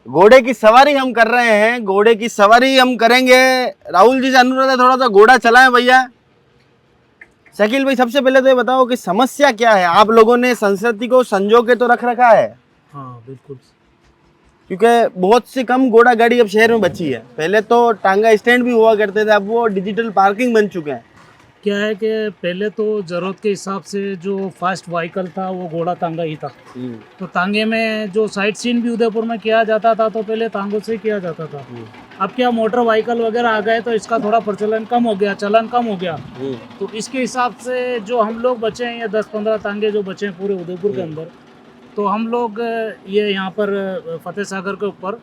घोड़े की सवारी हम कर रहे हैं। घोड़े की सवारी हम करेंगे। राहुल जी से अनुरोध है, थोड़ा सा घोड़ा चलाएं भैया। शकील भाई, सबसे पहले तो ये बताओ कि समस्या क्या है? आप लोगों ने संस्कृति को संजो के तो रख रखा है। हाँ बिल्कुल, क्योंकि बहुत सी कम घोड़ा गाड़ी अब शहर में बची है। पहले तो टांगा स्टैंड भी हुआ करते थे, अब वो डिजिटल पार्किंग बन चुके हैं। क्या है कि पहले तो ज़रूरत के हिसाब से जो फास्ट व्हीकल था वो घोड़ा तांगा ही था। तो तांगे में जो साइट सीन भी उदयपुर में किया जाता था तो पहले तांगों से किया जाता था। अब क्या मोटर व्हीकल वगैरह आ गए तो इसका थोड़ा प्रचलन कम हो गया, चलन कम हो गया। तो इसके हिसाब से जो हम लोग बचे हैं, ये 10-15 तांगे जो बचे हैं पूरे उदयपुर के अंदर, तो हम लोग ये यहाँ पर फतेह सागर के ऊपर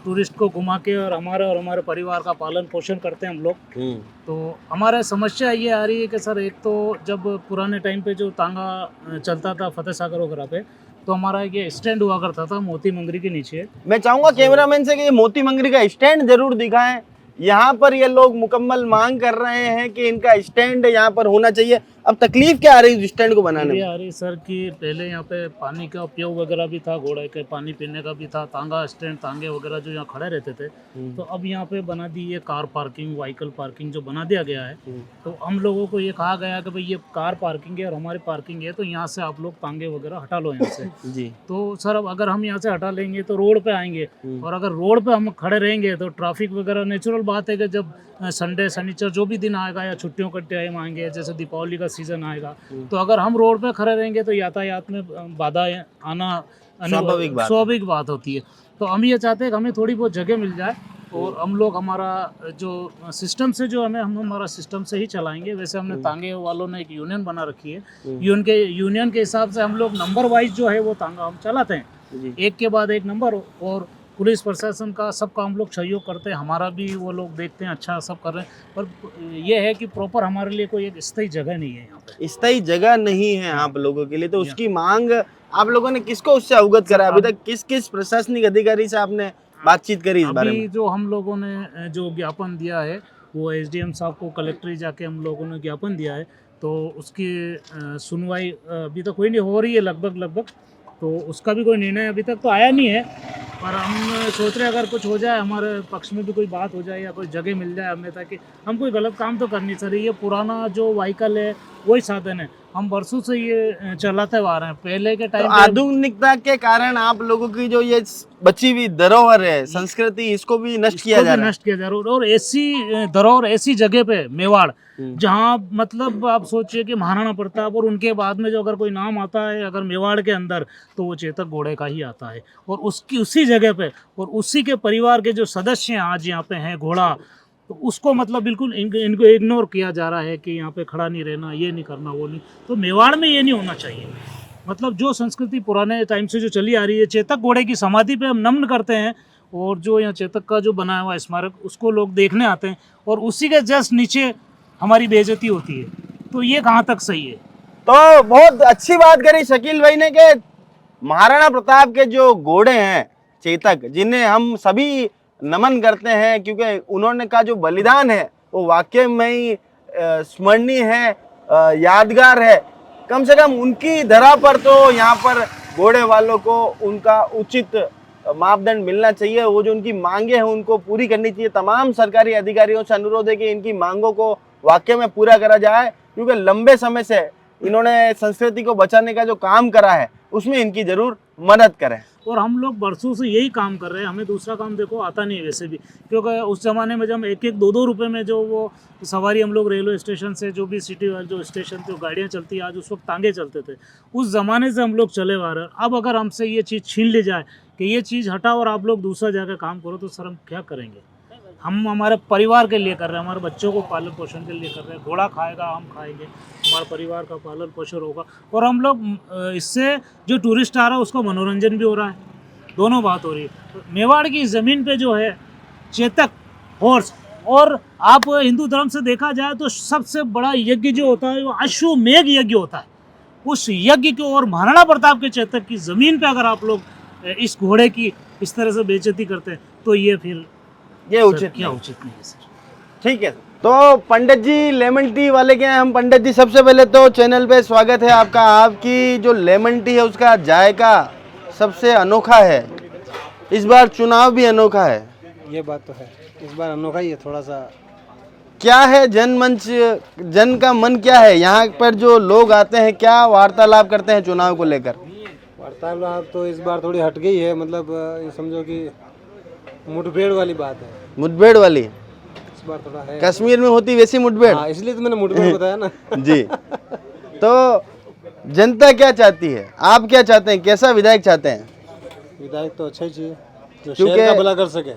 टूरिस्ट को घुमा के और हमारे परिवार का पालन पोषण करते हैं हम लोग। तो हमारा समस्या ये आ रही है कि सर, एक तो जब पुराने टाइम पे जो तांगा चलता था फतेह सागर वगैरह पे, तो हमारा ये स्टैंड हुआ करता था मोती मंगरी के नीचे। मैं चाहूंगा कैमरामैन से कि ये मोती मंगरी का स्टैंड जरूर दिखाएं। यहाँ पर ये लोग मुकम्मल मांग कर रहे हैं कि इनका स्टैंड यहाँ पर होना चाहिए। अब तकलीफ क्या आ रही है स्टैंड को बनाने में? आ रही सर कि पहले यहाँ पे पानी का उपयोग वगैरह भी था, घोड़े के पानी पीने का भी था, तांगा स्टैंड तांगे वगैरह जो यहाँ खड़े रहते थे, तो अब यहाँ पे बना दी ये कार पार्किंग, व्हीकल पार्किंग जो बना दिया गया है। तो हम लोगों को ये कहा गया कि भाई ये कार पार्किंग है और हमारी पार्किंग है, तो यहाँ से आप लोग तांगे वगैरह हटा लो यहाँ से। जी। तो सर, अब अगर हम यहाँ से हटा लेंगे तो रोड पे आएंगे, और अगर रोड पे हम खड़े रहेंगे तो ट्रैफिक वगैरह, नेचुरल बात है कि जब संडे शनिचर जो भी दिन आएगा या छुट्टियों का टाइम आएंगे, जैसे दीपावली का सीजन आएगा, तो अगर हम रोड पे खड़े रहेंगे तो यातायात में बाधा आना स्वाभाविक बात होती है। तो हम ये चाहते हैं कि हमें थोड़ी बहुत जगह मिल जाए और हम लोग हमारा जो सिस्टम से जो हम हमारा सिस्टम से ही चलाएंगे। वैसे हमने तांगे वालों ने एक यूनियन बना रखी है, यूनियन के हिसाब से हम लोग नंबर वाइज जो है वो तांगा हम चलाते हैं, एक के बाद एक नंबर। और पुलिस प्रशासन का सबका हम लोग सहयोग करते हैं, हमारा भी वो लोग देखते हैं, अच्छा सब कर रहे हैं। पर ये है कि प्रॉपर हमारे लिए कोई एक स्थायी जगह नहीं है यहाँ पे, स्थायी जगह नहीं है आप लोगों के लिए, तो उसकी मांग आप लोगों ने किसको उससे अवगत करा अभी तक? किस किस प्रशासनिक अधिकारी से आपने बातचीत करी इस बारे में? जो हम लोगों ने जो ज्ञापन दिया है वो एसडीएम साहब को कलेक्ट्रेट जाके हम लोगों ने ज्ञापन दिया है, तो उसकी सुनवाई अभी तक कोई नहीं हो रही है लगभग, तो उसका भी कोई निर्णय अभी तक तो आया नहीं है। पर हम सोच रहे हैं अगर कुछ हो जाए, हमारे पक्ष में भी कोई बात हो जाए या कोई जगह मिल जाए हमें, ताकि हम कोई गलत काम तो कर नहीं सकते। ये पुराना जो व्हीकल है वही साधन है, हम बरसों से ये चलाते आ रहे हैं। पहले के टाइम आधुनिकता के कारण आप लोगों की जो ये बची हुई धरोहर है, संस्कृति, इसको भी नष्ट किया जा रहा है। और ऐसी धरोहर ऐसी जगह पे मेवाड़, जहाँ मतलब आप सोचिए कि महाराणा प्रताप और उनके बाद में जो अगर कोई नाम आता है अगर मेवाड़ के अंदर, तो वो चेतक घोड़े का ही आता है। और उसकी उसी जगह पे और उसी के परिवार के जो सदस्य हैं आज यहाँ पे हैं घोड़ा, तो उसको मतलब बिल्कुल इनको इग्नोर किया जा रहा है कि यहाँ पे खड़ा नहीं रहना, ये नहीं करना, वो नहीं। तो मेवाड़ में ये नहीं होना चाहिए। मतलब जो संस्कृति पुराने टाइम से जो चली आ रही है, चेतक घोड़े की समाधि पे हम नमन करते हैं, और जो यहाँ चेतक का जो बनाया हुआ स्मारक उसको लोग देखने आते हैं, और उसी के जस्ट नीचे हमारी बेइज्जती होती है, तो ये कहाँ तक सही है? तो बहुत अच्छी बात करी शकील भाई ने कि महाराणा प्रताप के जो घोड़े हैं चेतक, जिन्हें हम सभी नमन करते हैं, क्योंकि उन्होंने का जो बलिदान है वो वाकई में ही स्मरणीय है, यादगार है। कम से कम उनकी धरा पर तो यहाँ पर घोड़े वालों को उनका उचित मापदंड मिलना चाहिए। वो जो उनकी मांगे हैं उनको पूरी करनी चाहिए। तमाम सरकारी अधिकारियों से अनुरोध है कि इनकी मांगों को वाकई में पूरा करा जाए, क्योंकि लंबे समय से इन्होंने संस्कृति को बचाने का जो काम करा है उसमें इनकी जरूर मदद करें। और हम लोग बरसों से यही काम कर रहे हैं, हमें दूसरा काम देखो आता नहीं है वैसे भी, क्योंकि उस ज़माने में जब 1-1, 2-2 रुपये में जो वो सवारी हम लोग रेलवे स्टेशन से जो भी सिटी जो स्टेशन पे गाड़ियाँ चलती है, आज उस वक्त तांगे चलते थे, उस ज़माने से हम लोग चले आ रहे हैं। अब अगर हमसे ये चीज़ छीन ली जाए कि ये चीज़ हटाओ और आप लोग दूसरा जाकर काम करो, तो सर हम क्या करेंगे? हम हमारे परिवार के लिए कर रहे हैं, हमारे बच्चों को पालन पोषण के लिए कर रहे हैं। घोड़ा खाएगा, हम खाएंगे, हमारे परिवार का पालन पोषण होगा, और हम लोग इससे जो टूरिस्ट आ रहा है उसका मनोरंजन भी हो रहा है, दोनों बात हो रही है। तो मेवाड़ की ज़मीन पे जो है चेतक हॉर्स, और आप हिंदू धर्म से देखा जाए तो सबसे बड़ा यज्ञ जो होता है वो अश्वमेघ यज्ञ होता है। उस यज्ञ को और महाराणा प्रताप के चेतक की ज़मीन पे अगर आप लोग इस घोड़े की इस तरह से बेइज्जती करते हैं, तो ये फिर ये उचित नहीं है सर। ठीक है, तो पंडित जी लेमन टी वाले के हैं हम। पंडित जी, सबसे पहले तो चैनल पे स्वागत है आपका। आपकी जो लेमन टी है उसका जायका सबसे अनोखा है, इस बार चुनाव भी अनोखा है। ये बात तो है, इस बार अनोखा ही है थोड़ा सा। क्या है जनमंच, जन का मन क्या है? यहाँ पर जो लोग आते हैं क्या वार्तालाप करते हैं चुनाव को लेकर? वार्तालाप तो इस बार थोड़ी हट गई है, मतलब ये समझो कि मुठभेड़ वाली बात है। मुठभेड़ वाली इस बार थोड़ा है। कश्मीर में होती वैसी मुठभेड़? हाँ, इसलिए तो मैंने मुठभेड़ बताया ना। जी, तो जनता क्या चाहती है, आप क्या चाहते हैं, कैसा विधायक चाहते हैं? विधायक तो अच्छा ही चाहिए जो शहर का भला कर सके।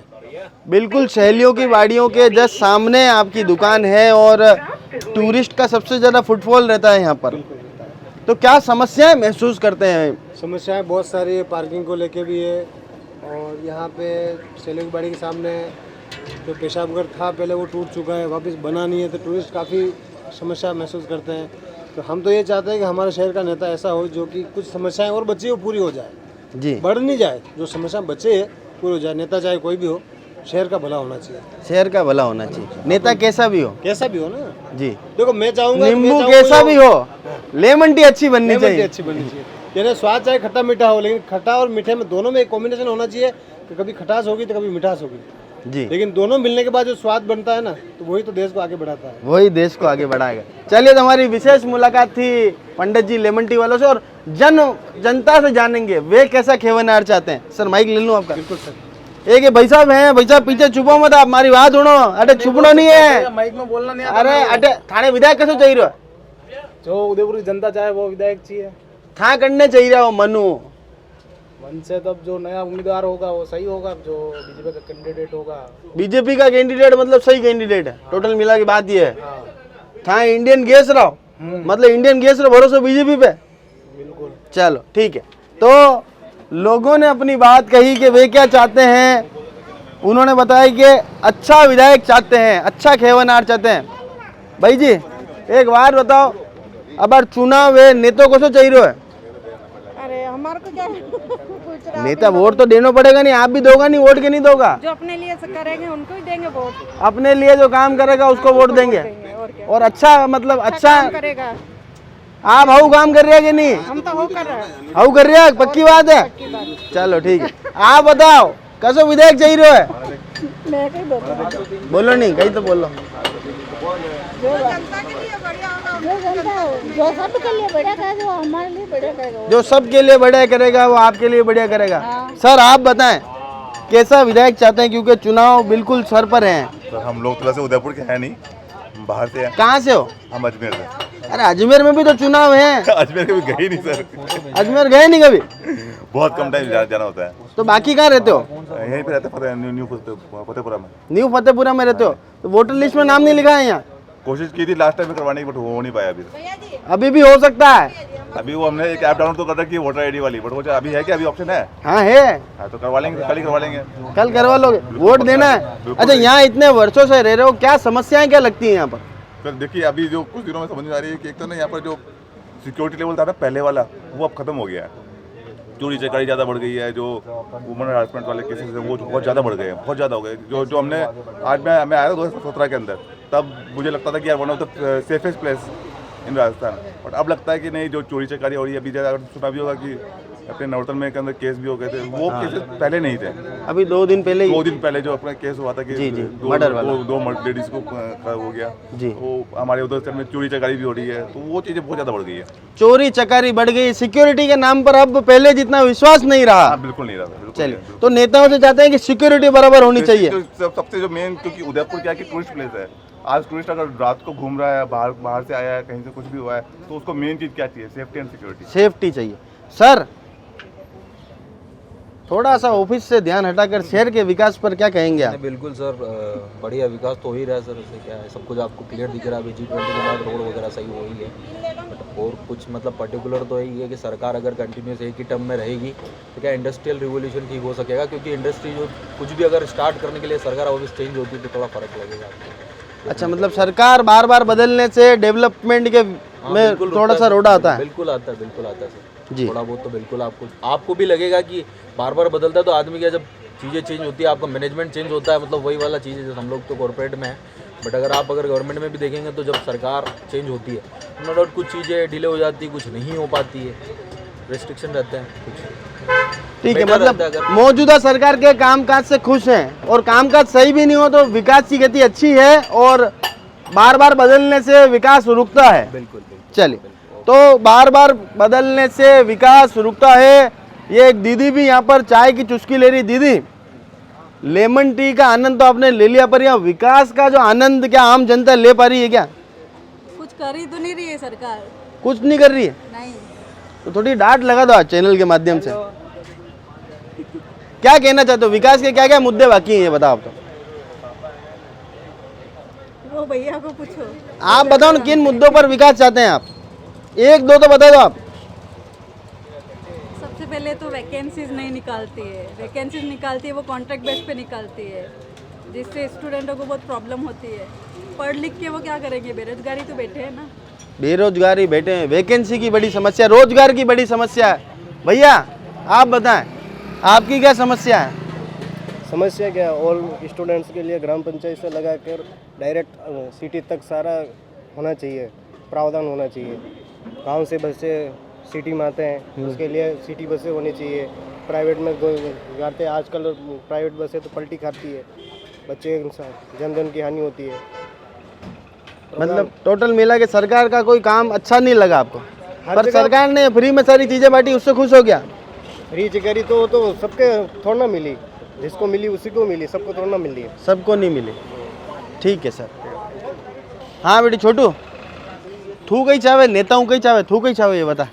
बिल्कुल, सहेलियों की वाड़ियों के जस्ट सामने आपकी दुकान है और टूरिस्ट का सबसे ज़्यादा फुटफॉल रहता है यहाँ पर, तो क्या समस्याएं महसूस करते हैं? समस्याएं बहुत सारी है, पार्किंग को लेके भी है, और यहाँ पे सहेलियों की बाड़ी के सामने जो पेशाब घर था पहले वो टूट चुका है, वापस बना नहीं है, तो टूरिस्ट काफ़ी समस्या महसूस करते हैं। तो हम तो ये चाहते हैं कि हमारे शहर का नेता ऐसा हो जो कि कुछ समस्याएं और बची हो पूरी हो जाए जी, बढ़ नहीं जाए, जो समस्या बचे है पूरी हो जाए। नेता चाहे कोई भी हो, शहर का भला होना चाहिए। शहर का भला होना चाहिए, नेता कैसा भी हो ना जी। देखो मैं चाहूँगा नींबू कैसा भी हो, लेमन टी अच्छी बननी चाहिए। अच्छी बननी चाहिए, यानी स्वाद चाहे खट्टा मीठा हो, लेकिन खट्टा और मीठे में दोनों में एक कॉम्बिनेशन होना चाहिए कि कभी खटास होगी तो कभी मिठास होगी जी, लेकिन दोनों मिलने के बाद जो स्वाद बनता है ना, तो वही तो देश को आगे बढ़ाता है, वही देश को आगे बढ़ाएगा। चलिए, तो हमारी विशेष मुलाकात थी पंडित जी लेमन टी वालों से, और जनता से जानेंगे वे कैसा खेवनार चाहते हैं। सर माइक ले लूँ आपका? बिल्कुल सर। एक भाई साहब हैं, भाई साहब पीछे छुपो मत, आप हमारी बात सुनो। अरे छुपनो नहीं है, माइक में बोलना नहीं। अरे अटे थाने विधायक कैसे चाहिए रहो? जो उदयपुर की जनता चाहे वो विधायक चाहिए। था करने चाहिए वो मनु मन से तब जो नया उम्मीदवार होगा वो सही होगा, जो बीजेपी का कैंडिडेट होगा। बीजेपी का कैंडिडेट मतलब सही कैंडिडेट है, टोटल मिला के बात ये है। था इंडियन गैस रहो, मतलब इंडियन गैस रो भरोसा बीजेपी पे। बिल्कुल। चलो ठीक है। तो लोगों ने अपनी बात कही कि वे क्या चाहते हैं। उन्होंने बताया कि अच्छा विधायक चाहते हैं, अच्छा खेवनार चाहते हैं। भाई जी एक बात बताओ, अब चुनाव है, नेता को चाहिए है? अरे हमारे को क्या पूछ रहा, नेता वोट तो देना पड़ेगा, नहीं आप भी दोगा, नहीं वोट के नहीं दोगा। जो अपने लिए करेंगे उनको ही देंगे वोट, अपने लिए जो काम करेगा उसको वोट देंगे। और अच्छा मतलब अच्छा करेगा। आप हाउ काम कर रहे हैं कि नहीं? हम तो हो कर रहे हैं। हाउ कर रहे हैं, पक्की बात है। चलो ठीक है। आप बताओ कैसे विधायक चाहिए है? मैं कहीं बोलूं? बोलो नहीं, कहीं तो बोलो। जो जनता के लिए बढ़िया होगा, जो सबके लिए बढ़िया करेगा, जो हमारे लिए बढ़िया करेगा। जो सबके लिए बढ़िया करेगा वो आपके लिए बढ़िया करेगा। सर आप बताएं कैसा विधायक चाहते हैं, क्योंकि चुनाव बिल्कुल सर पर हैं। सर हम लोग तो वैसे उदयपुर के हैं नहीं, बाहर से हैं। कहाँ से हो? हम अजमेर से। अरे अजमेर में भी तो चुनाव है। अजमेर कभी गए नहीं सर। अजमेर गए नहीं कभी? बहुत कम टाइम जाना होता है। तो बाकी कहाँ रहते हो? यहीं पे रहते हैं, न्यू फतेहपुरा में। न्यू फतेहपुरा में रहते हो, तो वोटर लिस्ट में नाम नहीं लिखा है यहाँ? कोशिश की थी लास्ट टाइम में करवाने की, बट हो नहीं पाया अभी। अभी भी हो सकता है। अभी वो हमने एक ऐप डाउनलोड तो कर रखी है वोटर आईडी वाली, बट वो अभी है क्या, अभी ऑप्शन है? हाँ है। हाँ तो करवा लेंगे, कल ही करवा लेंगे। कल करवा लोगे? वोट देना है। अच्छा यहाँ इतने वर्षों से रह रहे हो, क्या समस्याएं क्या लगती हैं यहाँ पर? सर देखिए अभी जो कुछ दिनों में समझ में आ रही है कि एक तो ना यहाँ पर जो सिक्योरिटी लेवल था ना पहले वाला, वो अब खत्म हो गया है। चोरी चकारी ज़्यादा बढ़ गई है, जो वुमन हरासमेंट वाले केसेस हैं वो बहुत ज़्यादा बढ़ गए हैं, बहुत ज़्यादा हो गए। जो हमने आज मैं आया था 2017 के अंदर, तब मुझे लगता था कि यार one of the safest place in Rajasthan, but अब लगता है कि नहीं, जो चोरी चकारी हो रही है। अभी ज़्यादा सुना भी होगा कि अपने नवरत्न में के अंदर केस भी हो गए थे, वो केसेस पहले नहीं थे। अभी 2 दिन पहले जो अपना केस हुआ था कि जी, मर्डर वाला, दो लेडीज को हो गया जी। वो हमारे उधर में चोरी चकारी भी हो रही है, तो वो चीज़ें बहुत ज़्यादा बढ़ गई है। चोरी चकारी बढ़ गई, सिक्योरिटी के नाम पर अब पहले जितना विश्वास नहीं रहा। बिल्कुल नहीं रहा। चलिए, तो नेताओं से चाहते हैं कि सिक्योरिटी बराबर होनी चाहिए। सबसे जो मेन, क्योंकि उदयपुर क्या कि टूरिस्ट प्लेस है। आज टूरिस्ट अगर रात को घूम रहा है, बाहर से आया है, कहीं से कुछ भी हुआ है, तो उसको मेन चीज़ क्या चाहिए? Safety and security. सेफ्टी चाहिए। सर थोड़ा सा ऑफिस से ध्यान हटाकर शहर के विकास पर क्या कहेंगे आप? बिल्कुल सर, बढ़िया विकास तो हो ही रहा है सर। ऐसे क्या है, सब कुछ आपको क्लियर दिख रहा है। अभी G20 के बाद रोड वगैरह सही हो ही है, बट और कुछ मतलब पर्टिकुलर तो यही है कि सरकार अगर कंटिन्यूस एक ही टर्म में रहेगी तो क्या इंडस्ट्रियल रिवोल्यूशन ठीक हो सकेगा, क्योंकि इंडस्ट्री जो कुछ भी अगर स्टार्ट करने के लिए सरकार ऑफिस चेंज होती है तो थोड़ा फर्क लगेगा। अच्छा, मतलब सरकार बार बार बदलने से डेवलपमेंट के में थोड़ा सा रोड़ा आता है। बिल्कुल आता है सर जी। थोड़ा बहुत तो बिल्कुल आपको भी लगेगा कि बार बार बदलता है, तो आदमी क्या, जब चीज़ें चेंज होती है, आपका मैनेजमेंट चेंज होता है, मतलब वही वाला चीज़ है। जैसे हम लोग तो कॉर्पोरेट में है, बट अगर गवर्नमेंट में भी देखेंगे तो जब सरकार चेंज होती है, नो डाउट कुछ चीज़ें डिले हो जाती है, कुछ नहीं हो पाती है, रेस्ट्रिक्शन रहते हैं कुछ। ठीक है, मतलब मौजूदा सरकार के कामकाज से खुश हैं, और कामकाज सही भी नहीं हो तो विकास की गति अच्छी है, और बार बार बदलने से विकास रुकता है। बिल्कुल। चलिए, तो बार बार बदलने से विकास रुकता है। ये एक दीदी भी यहाँ पर चाय की चुस्की ले रही। दीदी, लेमन टी का आनंद तो आपने ले लिया, पर यहाँ विकास का जो आनंद क्या आम जनता ले पा रही है क्या? कुछ कर ही तो नहीं रही है सरकार। कुछ नहीं कर रही है? नहीं। तो थोड़ी डांट लगा दो आज चैनल के माध्यम से। क्या कहना चाहते हो, विकास के क्या क्या मुद्दे बाकी हैं, ये बताओ आप। तो वो भैया को पूछो। आप बताओ ना, किन मुद्दों पर विकास चाहते हैं आप? एक दो तो बता दो आप। सबसे पहले तो वैकेंसीज नहीं निकालती है, वैकेंसीज निकालती है वो कॉन्ट्रैक्ट बेस पे निकालती है, जिससे स्टूडेंटों को बहुत प्रॉब्लम होती है। पढ़ लिख के वो क्या करेंगे, बेरोजगारी तो बैठे हैं ना। बेरोजगारी बैठे हैं, वैकेंसी की बड़ी समस्या, रोजगार की बड़ी समस्या है। भैया आप बताएं, आपकी क्या समस्या है? समस्या क्या, ऑल स्टूडेंट्स के लिए ग्राम पंचायत से लगाकर डायरेक्ट सिटी तक सारा होना चाहिए, प्रावधान होना चाहिए। गांव से बसें सिटी में आते हैं, उसके लिए सिटी बसें होनी चाहिए। प्राइवेट में जाते हैं आजकल, प्राइवेट बसें तो पलटी खाती है, बच्चे जन की हानि होती है। मतलब टोटल मिला के सरकार का कोई काम अच्छा नहीं लगा आपको? पर सरकार ने फ्री में सारी चीज़ें बांटी, उससे खुश हो गया? फ्री चिकारी तो सबके थोड़ा ना मिली, जिसको मिली उसी को मिली, सबको थोड़ा ना मिली। सबको नहीं मिली। ठीक है सर। हाँ बेटी छोटू, थू कहीं चावे, नेताओं कहीं चावे, थू कहीं चावे, ये बता।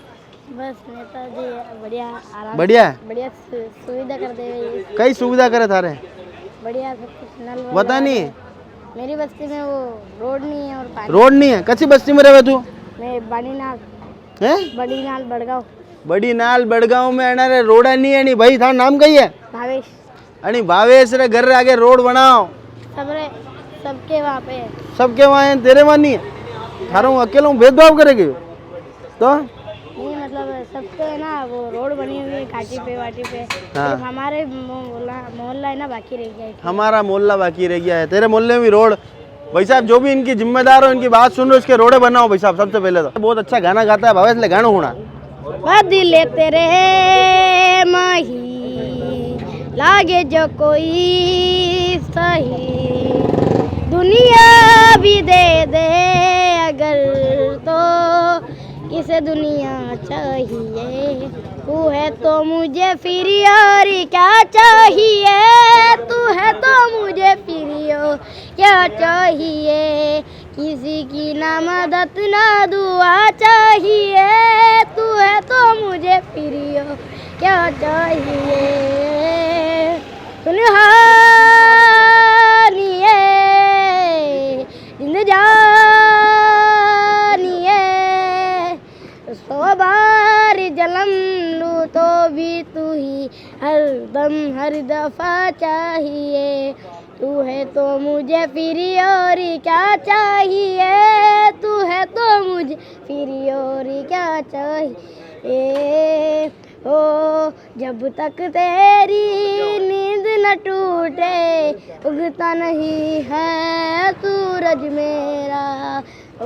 बस नेताजी बढ़िया आराम बढ़िया है? बढ़िया सुविधा कर दे कई सुविधा करे थारे बढ़िया सब कुछ नल वल बता नहीं लगा दे। मेरी बस्ती में वो रोड नहीं है और पानी रोड नहीं है कच्ची बस्ती में रहे तू मैं बड़ी नाल बड़गांव बड़ी नाल बड़गांव में अना रे रोड नहीं है नहीं भाई थारा नाम कही है भावेश अनी भावेश रे घर रे आगे रोड बनाओ सबके वहाँ पे है। सबके वहाँ है तेरे वहाँ नहीं है थारा हूँ अकेला हूँ भेदभाव करेगी तो नहीं मतलब सबके है ना वो रोड बनी हुई है घाटी पे वाटी पे हाँ। सिर्फ हमारे मोहल्ला है ना बाकी रह गया है। हमारा मोहल्ला बाकी रह गया है तेरे मोहल्ले में भी रोड भाई साहब जो भी इनकी जिम्मेदार हो इनकी बात सुन लो इसके रोडे बनाओ भाई साहब सबसे पहले तो बहुत अच्छा गाना गाता है भावेश ले गाना होना बदले तेरे माही लागे जो कोई सही दुनिया भी दे दे अगर तो किसे दुनिया चाहिए तू है तो मुझे फिर और क्या चाहिए तू है तो मुझे फिर और क्या चाहिए किसी की ना मदद ना दुआ चाहिए तू है तो मुझे फिर और क्या चाहिए सुनिए जिंद जानिए 100 बार जन्म लूँ तो भी तू ही हर दम हर दफा चाहिए तू है तो मुझे फिर और क्या चाहिए तू है तो मुझे फिर और क्या चाहिए ओ जब तक तेरी नींद न टूटे उगता नहीं है सूरज मेरा ओ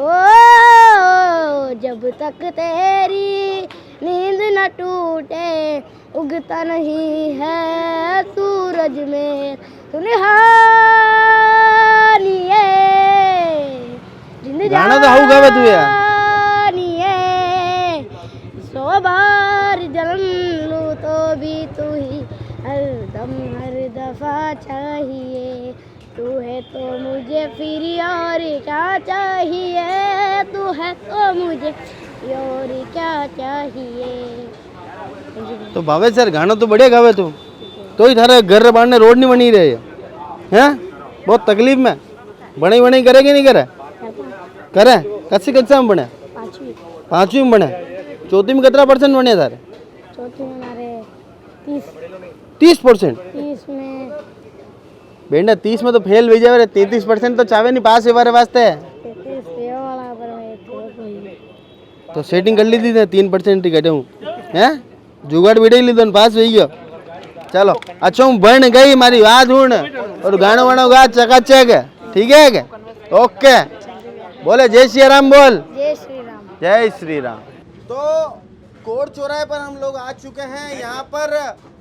जब तक तेरी नींद न टूटे उगता नहीं है सूरज में गाना तो हाउ गावे तू यार 100 बार जन्म लूँ तो भी तू ही हर दम हर दफा चाहिए तू है तो मुझे फिर और क्या चाहिए तू है तो मुझे और क्या चाहिए तो भावेश यार गाना तो बढ़िया गावे तू तो ही थारे घर बाहर ने रोड नहीं बनी रही है बहुत तकलीफ में बनी करेगी नहीं करे करे कच्ची कच्चा में बने 5वीं में बने चौथी में कितना % बने थारे चौथी में हमारे 30% 30 में बेटा 30 में तो फेल भी जाए 33% तो चाहे नहीं पास हमारे वास्ते 33 पे वाला पर मैं तो सेटिंग कर ली थी 3% ही घटे हूँ हैं जुगाड़ बिड़े ली तो पास हो गया चलो अच्छा हूँ बन गई हमारी बात हूँ और गाना वाना गा चकाचक ठीक है क्या ओके बोले जय श्री राम बोल जय श्री राम जय श्री राम तो कोट चौराहे पर हम लोग आ चुके हैं यहाँ पर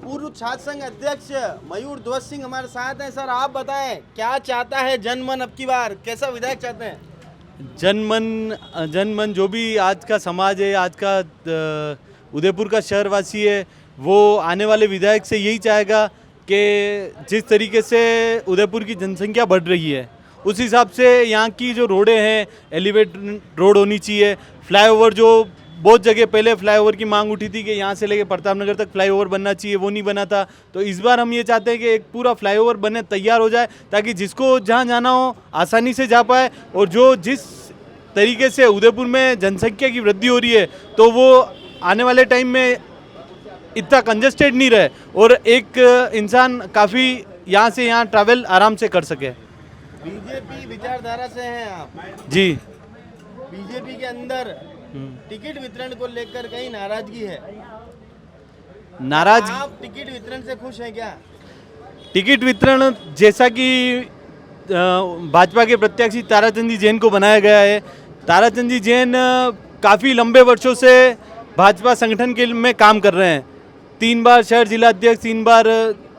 पूर्व छात्र संघ अध्यक्ष मयूर ध्वज सिंह हमारे साथ हैं सर आप बताएं क्या चाहता है जनमन अब की बार कैसा विधायक चाहते हैं जनमन जो भी आज का समाज है आज का उदयपुर का शहरवासी है वो आने वाले विधायक से यही चाहेगा कि जिस तरीके से उदयपुर की जनसंख्या बढ़ रही है उस हिसाब से यहाँ की जो रोडें हैं एलिवेट रोड होनी चाहिए फ्लाईओवर जो बहुत जगह पहले फ्लाईओवर की मांग उठी थी कि यहाँ से लेके प्रताप नगर तक फ्लाईओवर बनना चाहिए वो नहीं बना था तो इस बार हम ये चाहते हैं कि एक पूरा फ्लाईओवर बने तैयार हो जाए ताकि जिसको जहाँ जाना हो आसानी से जा पाए और जो जिस तरीके से उदयपुर में जनसंख्या की वृद्धि हो रही है तो वो आने वाले टाइम में इतना कंजस्टेड नहीं रहे और एक इंसान काफ़ी यहाँ से यहाँ ट्रैवल आराम से कर सके। बीजेपी विचारधारा से हैं आप जी बीजेपी के अंदर टिकट वितरण को लेकर कहीं नाराजगी है नाराज आप टिकट वितरण से खुश हैं क्या टिकट वितरण जैसा कि भाजपा के प्रत्याशी ताराचंद जी जैन को बनाया गया है ताराचंद जी जैन काफ़ी लंबे वर्षों से भाजपा संगठन के में काम कर रहे हैं 3 बार शहर जिलाध्यक्ष 3 बार